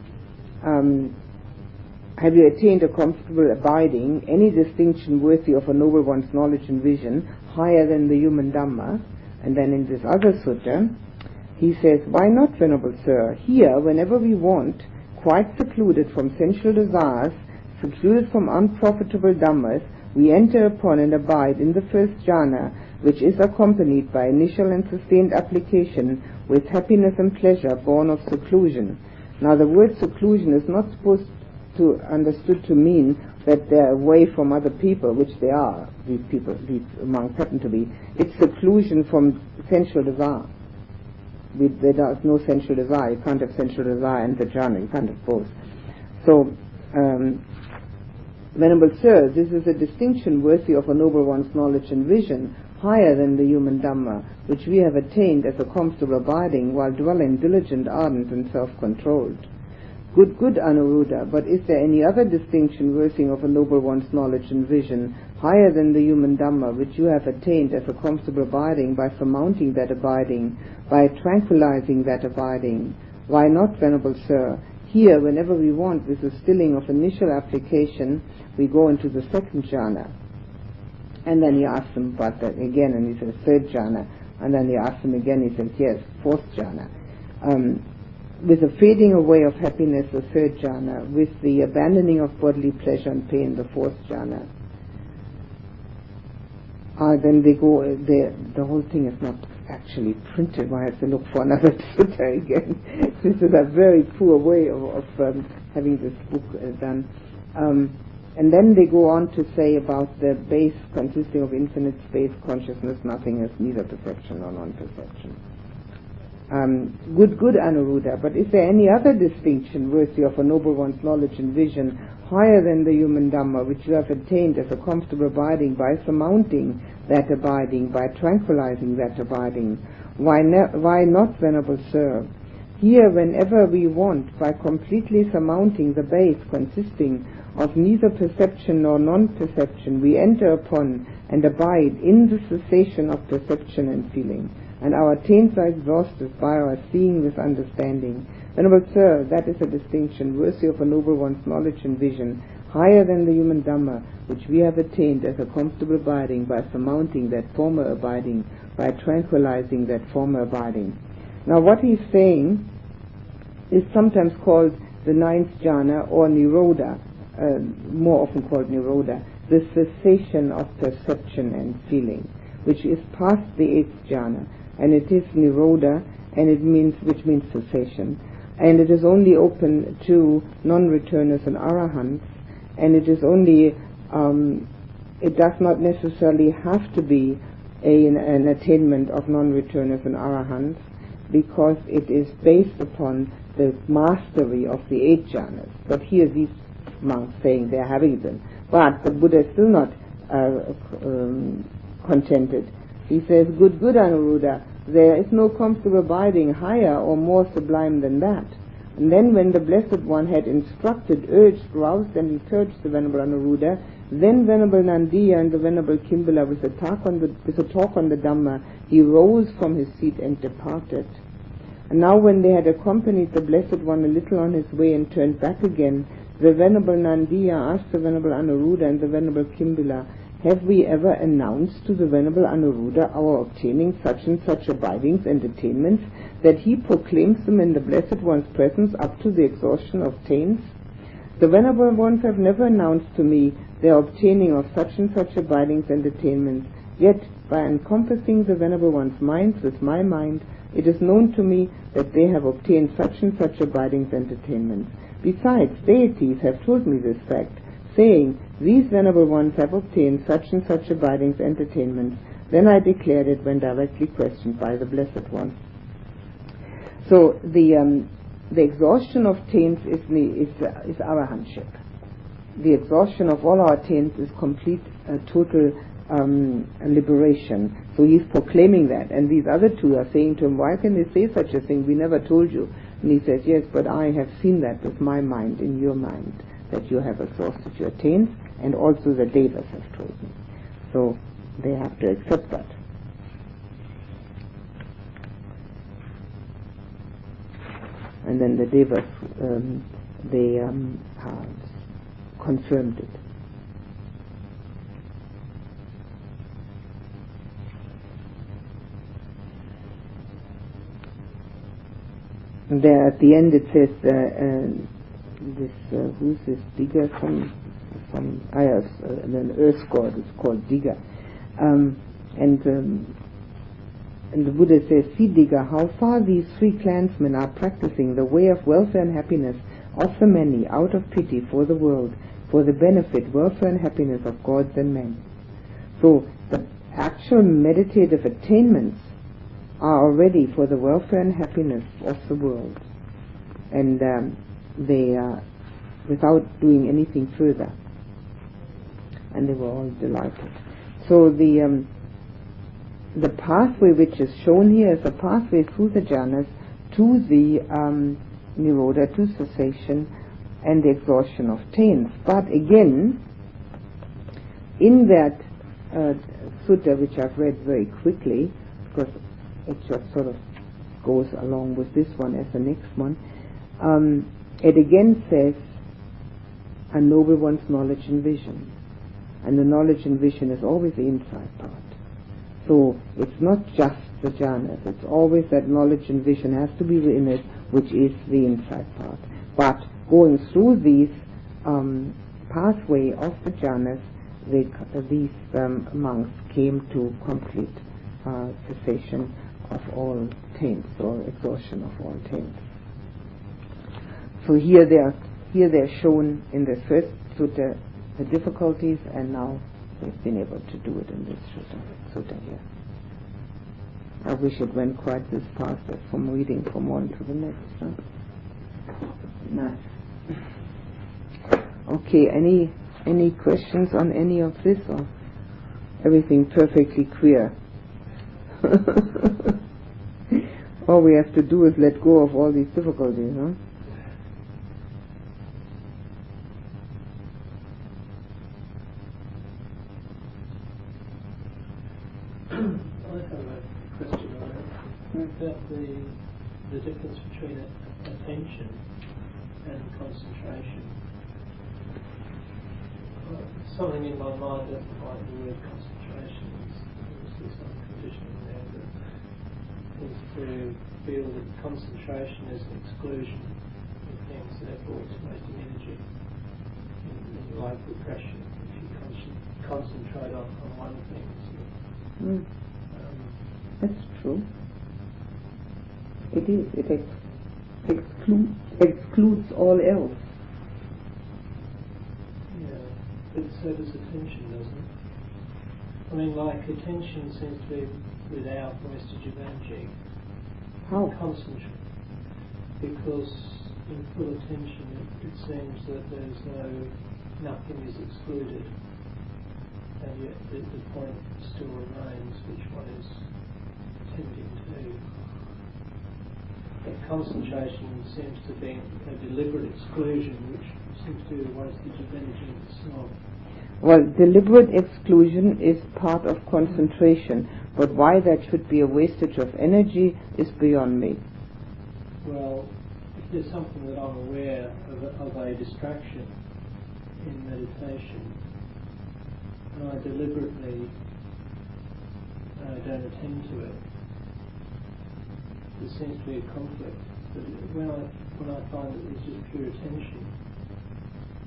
have you attained a comfortable abiding, any distinction worthy of a noble one's knowledge and vision, higher than the human Dhamma? And then in this other sutta, he says, why not, Venerable Sir? Here, whenever we want, quite secluded from sensual desires, secluded from unprofitable Dhammas, we enter upon and abide in the first jhana, which is accompanied by initial and sustained application with happiness and pleasure born of seclusion. Now the word seclusion is not supposed to understood to mean that they're away from other people, which they are, these monks happen to be. It's seclusion from sensual desire. There is no sensual desire. You can't have sensual desire and the jhana. You can't have both. So, Venerable Sir, this is a distinction worthy of a noble one's knowledge and vision, higher than the human Dhamma, which we have attained as a comfortable abiding while dwelling diligent, ardent, and self-controlled. Good, Anuruddha, but is there any other distinction worthy of a noble one's knowledge and vision, higher than the human Dhamma, which you have attained as a comfortable abiding by surmounting that abiding, by tranquilizing that abiding? Why not, Venerable Sir? Here, whenever we want, with the stilling of initial application, we go into the second jhana. And then he asks him about that again, and he says, third jhana. And then he asks him again, he says, yes, fourth jhana. With the fading away of happiness, the third jhana. With the abandoning of bodily pleasure and pain, the fourth jhana. Then they go, the whole thing is not actually printed. I have to look for another sutta again. This is a very poor way of having this book done. And then they go on to say about the base consisting of infinite space, consciousness, nothingness, neither perception nor non-perception. Good, Anuruddha, but is there any other distinction worthy of a noble one's knowledge and vision, higher than the human Dhamma, which you have attained as a comfortable abiding by surmounting that abiding, by tranquilizing that abiding? Why not, Venerable Sir? Here, whenever we want, by completely surmounting the base consisting of neither perception nor non-perception, we enter upon and abide in the cessation of perception and feeling, and our taints are exhausted by our seeing with understanding. Venerable Sir, that is a distinction worthy of a noble one's knowledge and vision, higher than the human Dhamma, which we have attained as a comfortable abiding by surmounting that former abiding, by tranquilizing that former abiding. Now what he's saying is sometimes called the ninth jhana, or nirodha, more often called nirodha, the cessation of perception and feeling, which is past the eighth jhana, and it is nirodha, and which means cessation, and it is only open to non-returners and arahants, and it is only it does not necessarily have to be an attainment of non-returners and arahants, because it is based upon the mastery of the eight jhanas. But here these monks saying they are having them, but the Buddha is still not contented. He says, good Anuruddha, there is no comfortable abiding higher or more sublime than that. And then when the Blessed One had instructed, urged, roused and encouraged the Venerable Anuruddha, then Venerable Nandiya and the Venerable Kimbala with a talk on the Dhamma, he rose from his seat and departed. And now when they had accompanied the Blessed One a little on his way and turned back again, the Venerable Nandiya asked the Venerable Anuruddha and the Venerable Kimbala, have we ever announced to the Venerable Anuruddha our obtaining such and such abidings and attainments, that he proclaims them in the Blessed One's presence up to the exhaustion of taints? The Venerable Ones have never announced to me their obtaining of such and such abidings and attainments, yet by encompassing the Venerable One's minds with my mind, it is known to me that they have obtained such and such abidings and attainments. Besides, deities have told me this fact, saying, these Venerable Ones have obtained such and such abidings and attainments. Then I declared it when directly questioned by the Blessed One. So the exhaustion of taints is arahantship. The exhaustion of all our taints is complete, total liberation. So he's proclaiming that, and these other two are saying to him, why can they say such a thing? We never told you. And he says, yes, but I have seen that with my mind, in your mind, that you have exhausted your taints, and also the devas have told me. So they have to accept that. And then the devas, they confirmed it. And there at the end it says, who's this digger from Ayya's, an earth god is called Digger. And the Buddha says, see Digger, how far these three clansmen are practicing the way of welfare and happiness of the many out of pity for the world, for the benefit, welfare and happiness of gods and men. So the actual meditative attainments are already for the welfare and happiness of the world, and they are without doing anything further, and they were all delighted. So the pathway which is shown here is a pathway through the jhanas to the nirodha, to cessation and the exhaustion of taints. But again, in that sutta, which I've read very quickly, because it just sort of goes along with this one as the next one, it again says, a noble one's knowledge and vision. And the knowledge and vision is always the inside part. So it's not just the jhanas, it's always that knowledge and vision has to be in it, which is the inside part. But going through these pathway of the jhanas, these monks came to complete cessation of all taints, or exhaustion of all taints. So here they're shown in the first sutta the difficulties, and now they've been able to do it in this sutta here. I wish it went quite this fast as from reading from one to the next. Huh? Nice. Okay, any questions on any of this, or everything perfectly clear? All we have to do is let go of all these difficulties, huh? About the difference between attention and concentration. Something in my mind doesn't like the word concentration. There's some conditioning there that is to feel that concentration is an exclusion of things, therefore it's wasting energy. In like repression, if you concentrate on one thing. That's true. It is. It excludes all else. Yeah, but so does attention, doesn't it? I mean, like attention seems to be without wastage of energy. How? Concentrate. Because in full attention, it seems that nothing is excluded, and yet the point still remains which one is tending to. Concentration seems to be a deliberate exclusion, which seems to be a wastage of energy itself. Well, deliberate exclusion is part of concentration, but why that should be a wastage of energy is beyond me. Well, if there's something that I'm aware of a distraction in meditation, and I deliberately don't attend to it, there seems to be a conflict. But when I find that it's just pure attention,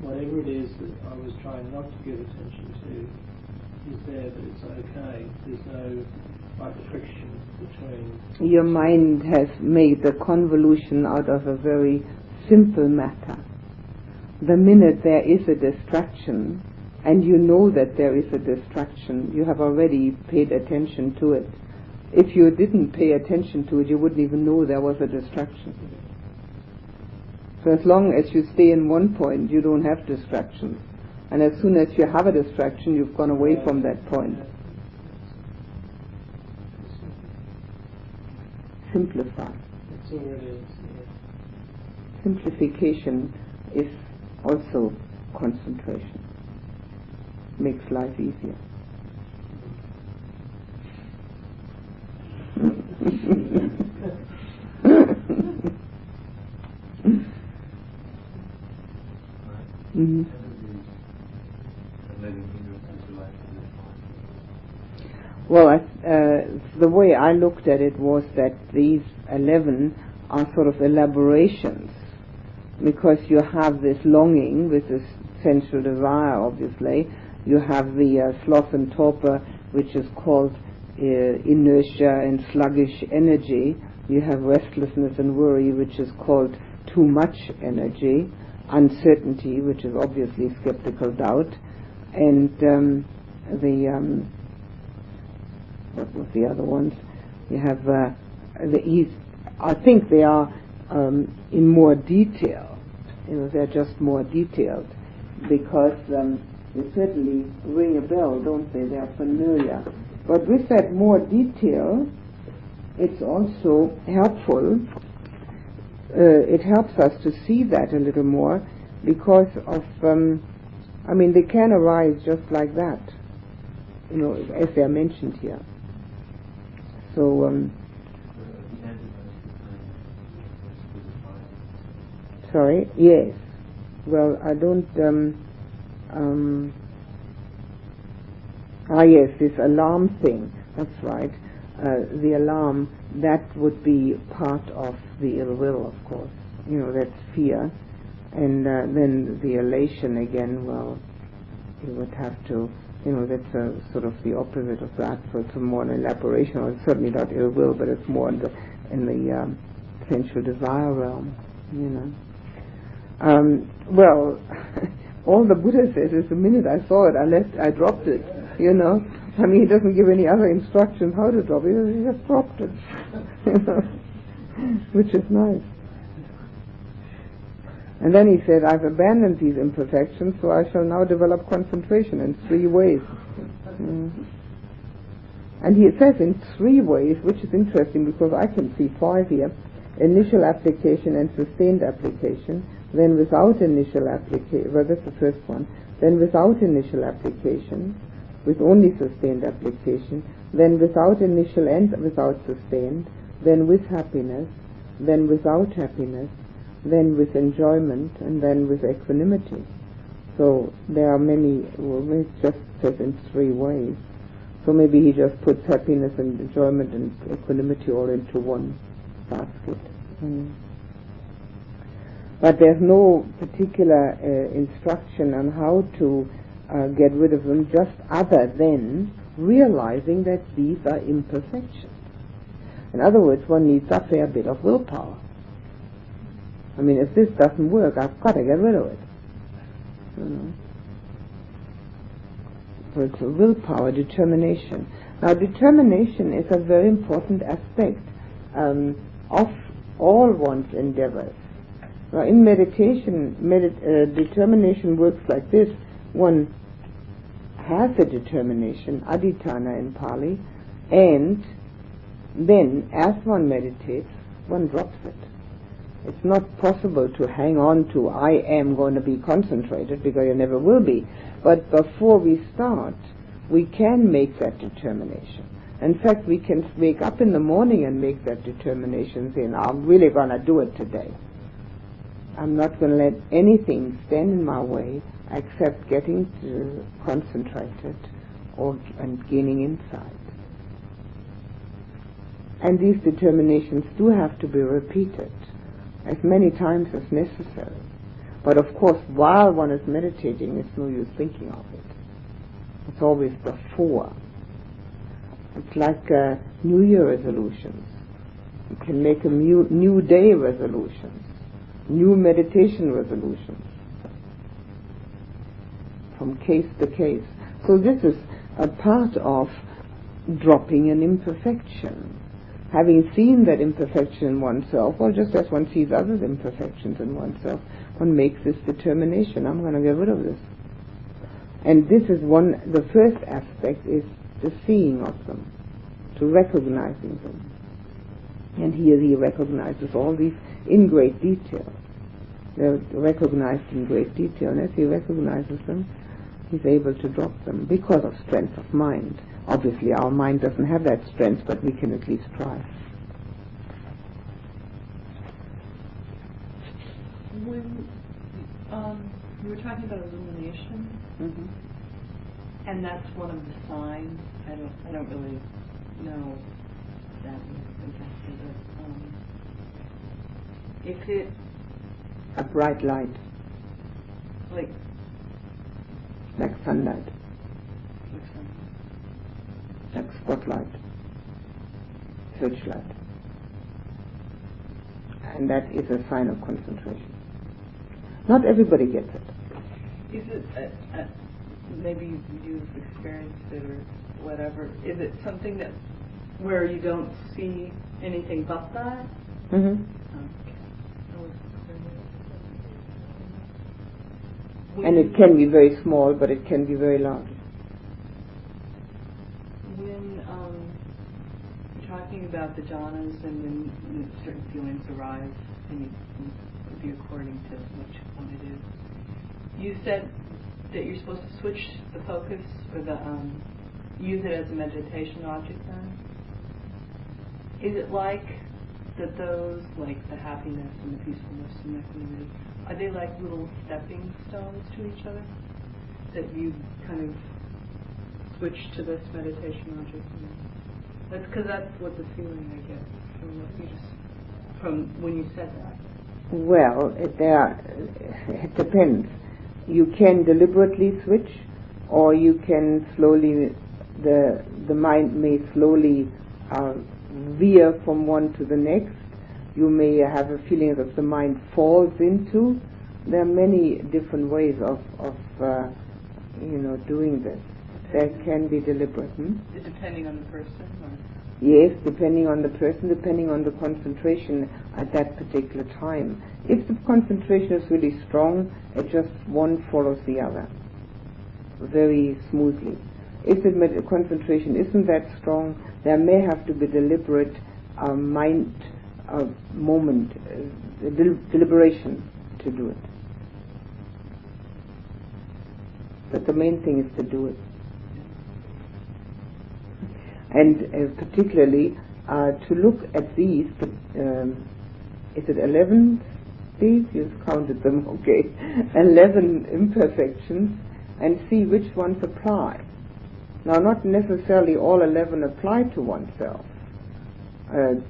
whatever it is that I was trying not to give attention to is there, but it's okay. There's no like friction between. Your mind has made a convolution out of a very simple matter. The minute there is a distraction, and you know that there is a distraction, you have already paid attention to it. If you didn't pay attention to it, you wouldn't even know there was a distraction. So as long as you stay in one point, you don't have distractions. And as soon as you have a distraction, you've gone away from that point. simplify. It's already, yeah. Simplification is also concentration. Makes life easier. Mm-hmm. Well, the way I looked at it was that these 11 are sort of elaborations, because you have this longing with this sensual desire, obviously. You have the sloth and torpor, which is called inertia and sluggish energy. You have restlessness and worry, which is called too much energy. Uncertainty, which is obviously skeptical doubt. And what was the other ones? You have I think they are in more detail. They're just more detailed, because they certainly ring a bell, don't they? They are familiar. But with that more detail, it's also helpful. It helps us to see that a little more, because of, they can arise just like that, as they are mentioned here. So, sorry, yes. Well, I don't, yes, this alarm thing, that's right. The alarm, that would be part of the ill will, of course. That's fear. And then the elation again, well, you would have to, that's sort of the opposite of that. So it's more an elaboration, or it's certainly not ill will, but it's more in the sensual desire realm, Well, all the Buddha says is the minute I saw it, I dropped it, He doesn't give any other instructions how to drop it. He just dropped it, which is nice. And then he said, I've abandoned these imperfections, so I shall now develop concentration in 3 ways. And he says in 3 ways, which is interesting because I can see 5 here: initial application and sustained application, then without initial application, well, that's the first one, then without initial application, with only sustained application, then without initial and without sustained, then with happiness, then without happiness, then with enjoyment, and then with equanimity. So there are many, it just says in 3 ways. So maybe he just puts happiness and enjoyment and equanimity all into one basket. But there's no particular instruction on how to get rid of them, just other than realizing that these are imperfections. In other words, one needs a fair bit of willpower. If this doesn't work, I've got to get rid of it. So it's a willpower, determination. Now, determination is a very important aspect of all one's endeavors. Now, in meditation, determination works like this. One has a determination, adhitthana in Pali, and then, as one meditates, one drops it. It's not possible to hang on to, I am going to be concentrated, because you never will be. But before we start, we can make that determination. In fact, we can wake up in the morning and make that determination, saying, I'm really going to do it today. I'm not going to let anything stand in my way except getting concentrated and gaining insight. And these determinations do have to be repeated as many times as necessary. But of course, while one is meditating, it's no use thinking of it. It's always before. It's like New Year resolutions. You can make a new day resolutions, new meditation resolutions, from case to case. So this is a part of dropping an imperfection. Having seen that imperfection in oneself, or just as one sees other imperfections in oneself, one makes this determination, I'm going to get rid of this. And this is the first aspect is the seeing of them, to recognizing them. And here he recognizes all these in great detail. They're recognized in great detail, and as he recognizes them, he's able to drop them because of strength of mind. Obviously our mind doesn't have that strength, but we can at least try. When you were talking about illumination, and that's one of the signs. I don't really know that exactly, but if it A bright light, like sunlight, like spotlight, searchlight, and that is a sign of concentration. Not everybody gets it. Is it maybe you've experienced it or whatever? Is it something that where you don't see anything but that? Mm-hmm. And it can be very small, but it can be very large. When you're talking about the jhanas and when certain feelings arise, and it could be according to what you want to do, you said that you're supposed to switch the focus or the use it as a meditation object then? Is it like that those, like the happiness and the peacefulness and equanimity, are they like little stepping stones to each other? That you kind of switch to this meditation object? That's because that's what the feeling I get from what you just, from when you said that. Well, it depends. You can deliberately switch, or you can slowly, the mind may slowly veer from one to the next. You may have a feeling that the mind falls into. There are many different ways of doing this. There can be deliberate. Depending on the person? Or? Yes, depending on the person, depending on the concentration at that particular time. If the concentration is really strong, it just one follows the other very smoothly. If the concentration isn't that strong, there may have to be deliberate mind moment, deliberation to do it. But the main thing is to do it. And particularly to look at these, is it 11 these? You've counted them, okay. 11 imperfections, and see which ones apply. Now, not necessarily all 11 apply to oneself.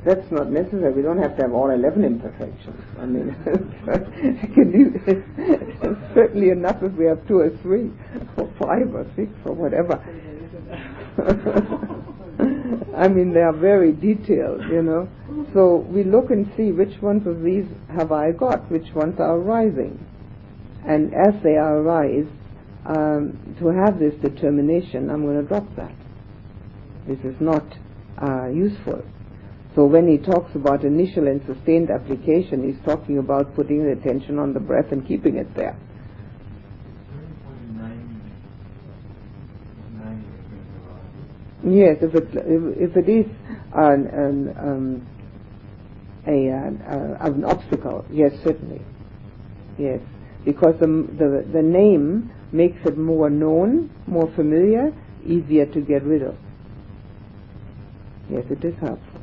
That's not necessary. We don't have to have all 11 imperfections. I mean, it's certainly enough if we have 2 or 3 or 5 or 6 or whatever. I mean, they are very detailed, So we look and see which ones of these have I got, which ones are arising. And as they arise, to have this determination, I'm going to drop that. This is not useful. So when he talks about initial and sustained application, he's talking about putting the attention on the breath and keeping it there. Yes, if it is an obstacle, yes, certainly, yes, because the name makes it more known, more familiar, easier to get rid of. Yes, it is helpful.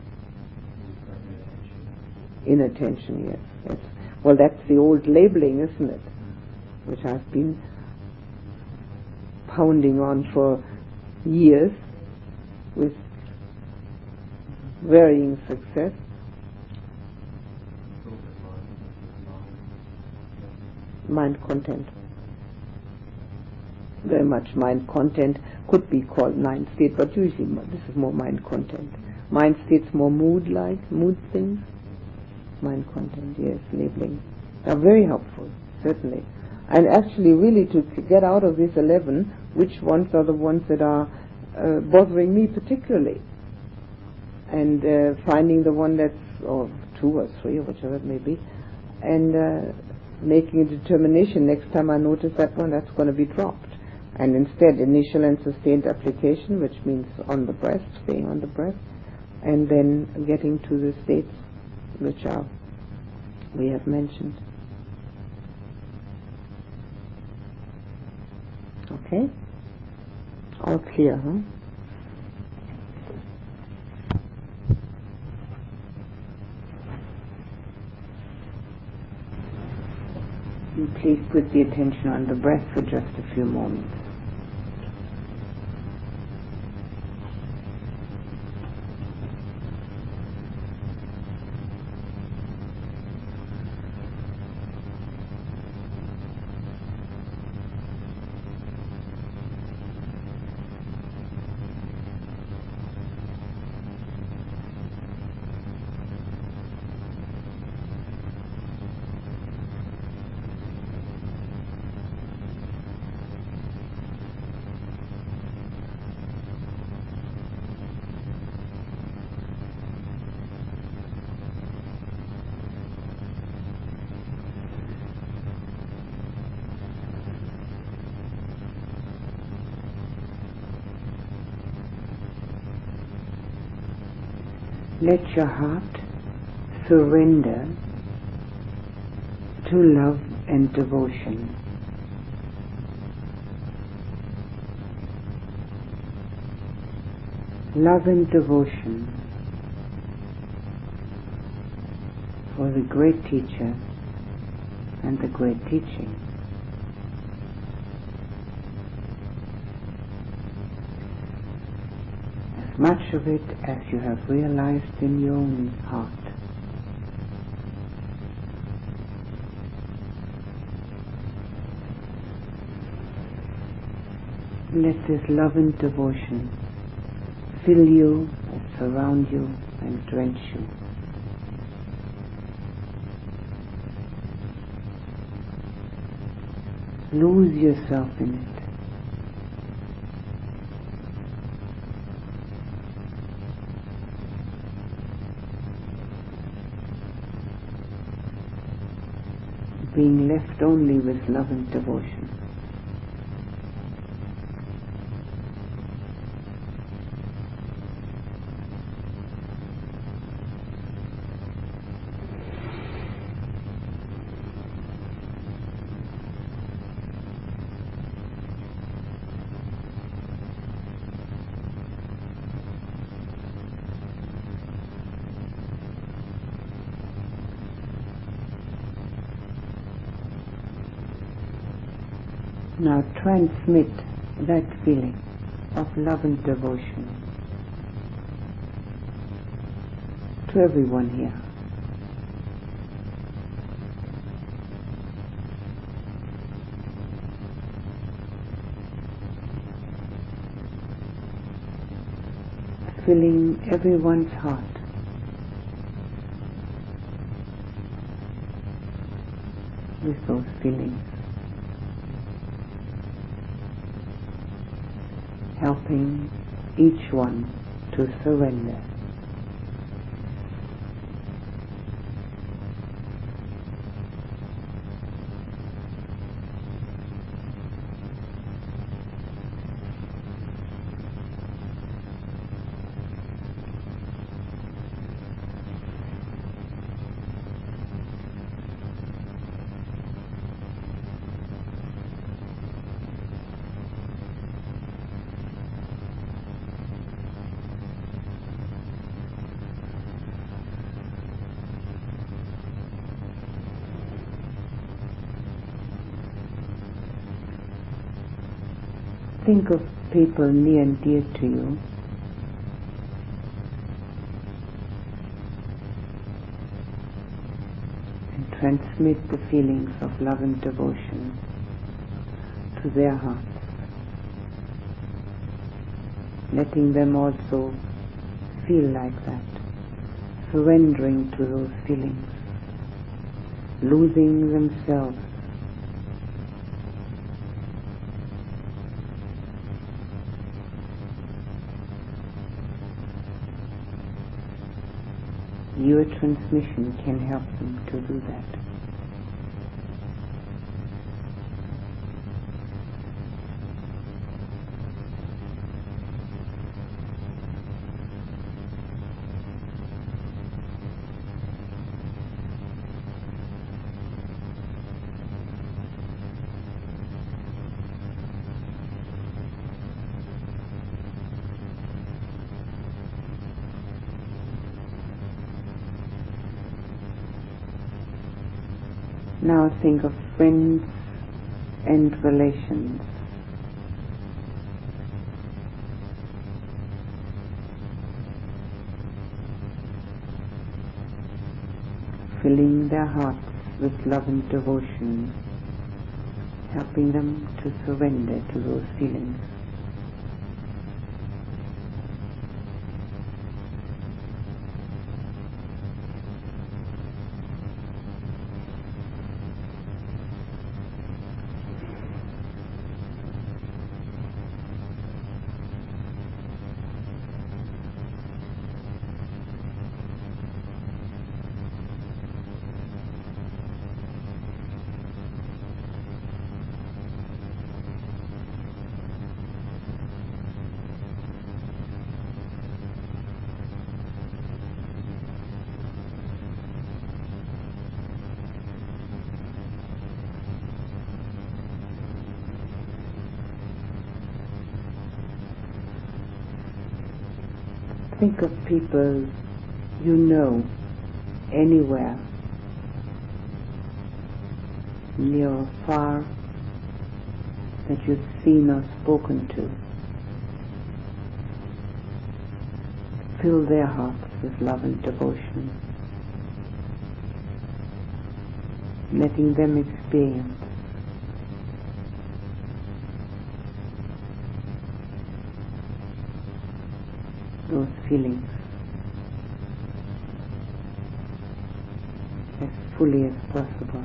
Inattention, yes, yes. Well, that's the old labeling, isn't it? Which I've been pounding on for years with varying success. Mind content. Very much mind content. Could be called mind state, but usually this is more mind content. Mind state's more mood-like, mood things. Mind content, yes, labeling. Are very helpful, certainly. And actually, really, to get out of these 11, which ones are the ones that are bothering me particularly, and finding the one that's, or 2 or 3 or whichever it may be, and making a determination next time I notice that one, that's going to be dropped, and instead initial and sustained application, which means on the breath, staying on the breath, and then getting to the states which we have mentioned. Okay? All clear, huh? And please put the attention on the breath for just a few moments. Let your heart surrender to love and devotion. Love and devotion for the great teacher and the great teaching. As much of it as you have realized in your own heart. Let this love and devotion fill you and surround you and drench you. Lose yourself in it. Being left only with love and devotion. Now transmit that feeling of love and devotion to everyone here. Filling everyone's heart with those feelings. Helping each one to surrender. Think of people near and dear to you. And transmit the feelings of love and devotion to their hearts. Letting them also feel like that. Surrendering to those feelings. Losing themselves. Your transmission can help them to do that. Now think of friends and relations. Filling their hearts with love and devotion, helping them to surrender to those feelings. Think of people you know anywhere, near or far, that you've seen or spoken to. Fill their hearts with love and devotion, letting them experience those feelings as fully as possible.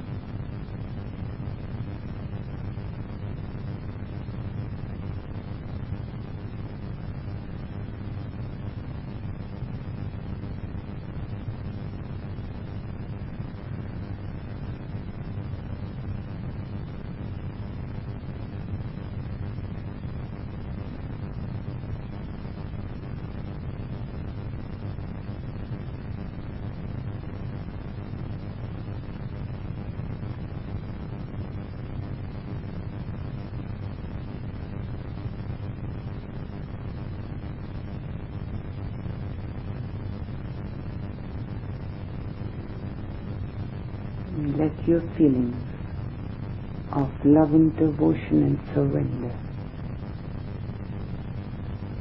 Let your feelings of love and devotion and surrender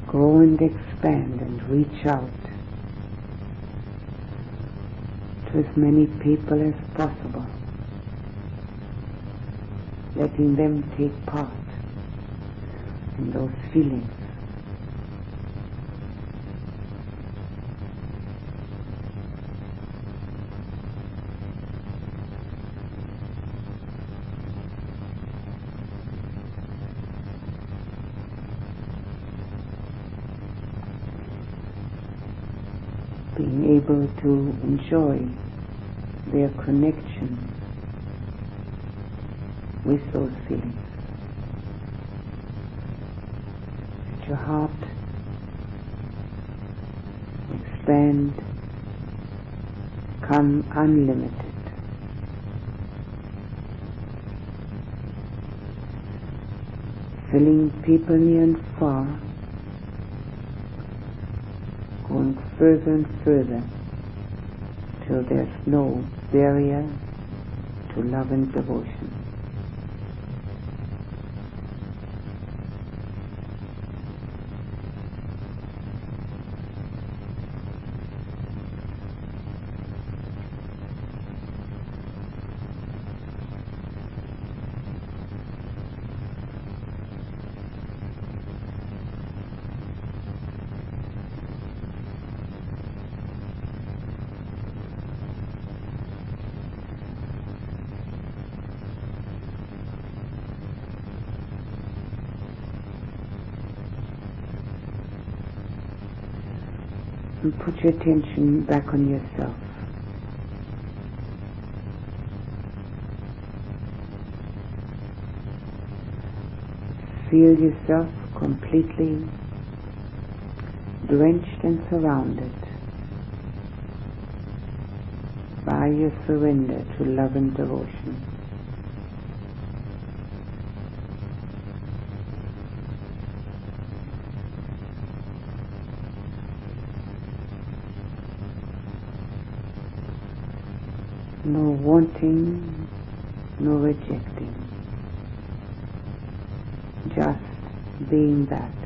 grow and expand and reach out to as many people as possible, letting them take part in those feelings. Being able to enjoy their connection with those feelings. Let your heart expand, become unlimited. Filling people near and far, going further and further till there's no barrier to love and devotion. And put your attention back on yourself. Feel yourself completely drenched and surrounded by your surrender to love and devotion. No wanting, no rejecting, just being that.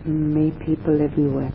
May people everywhere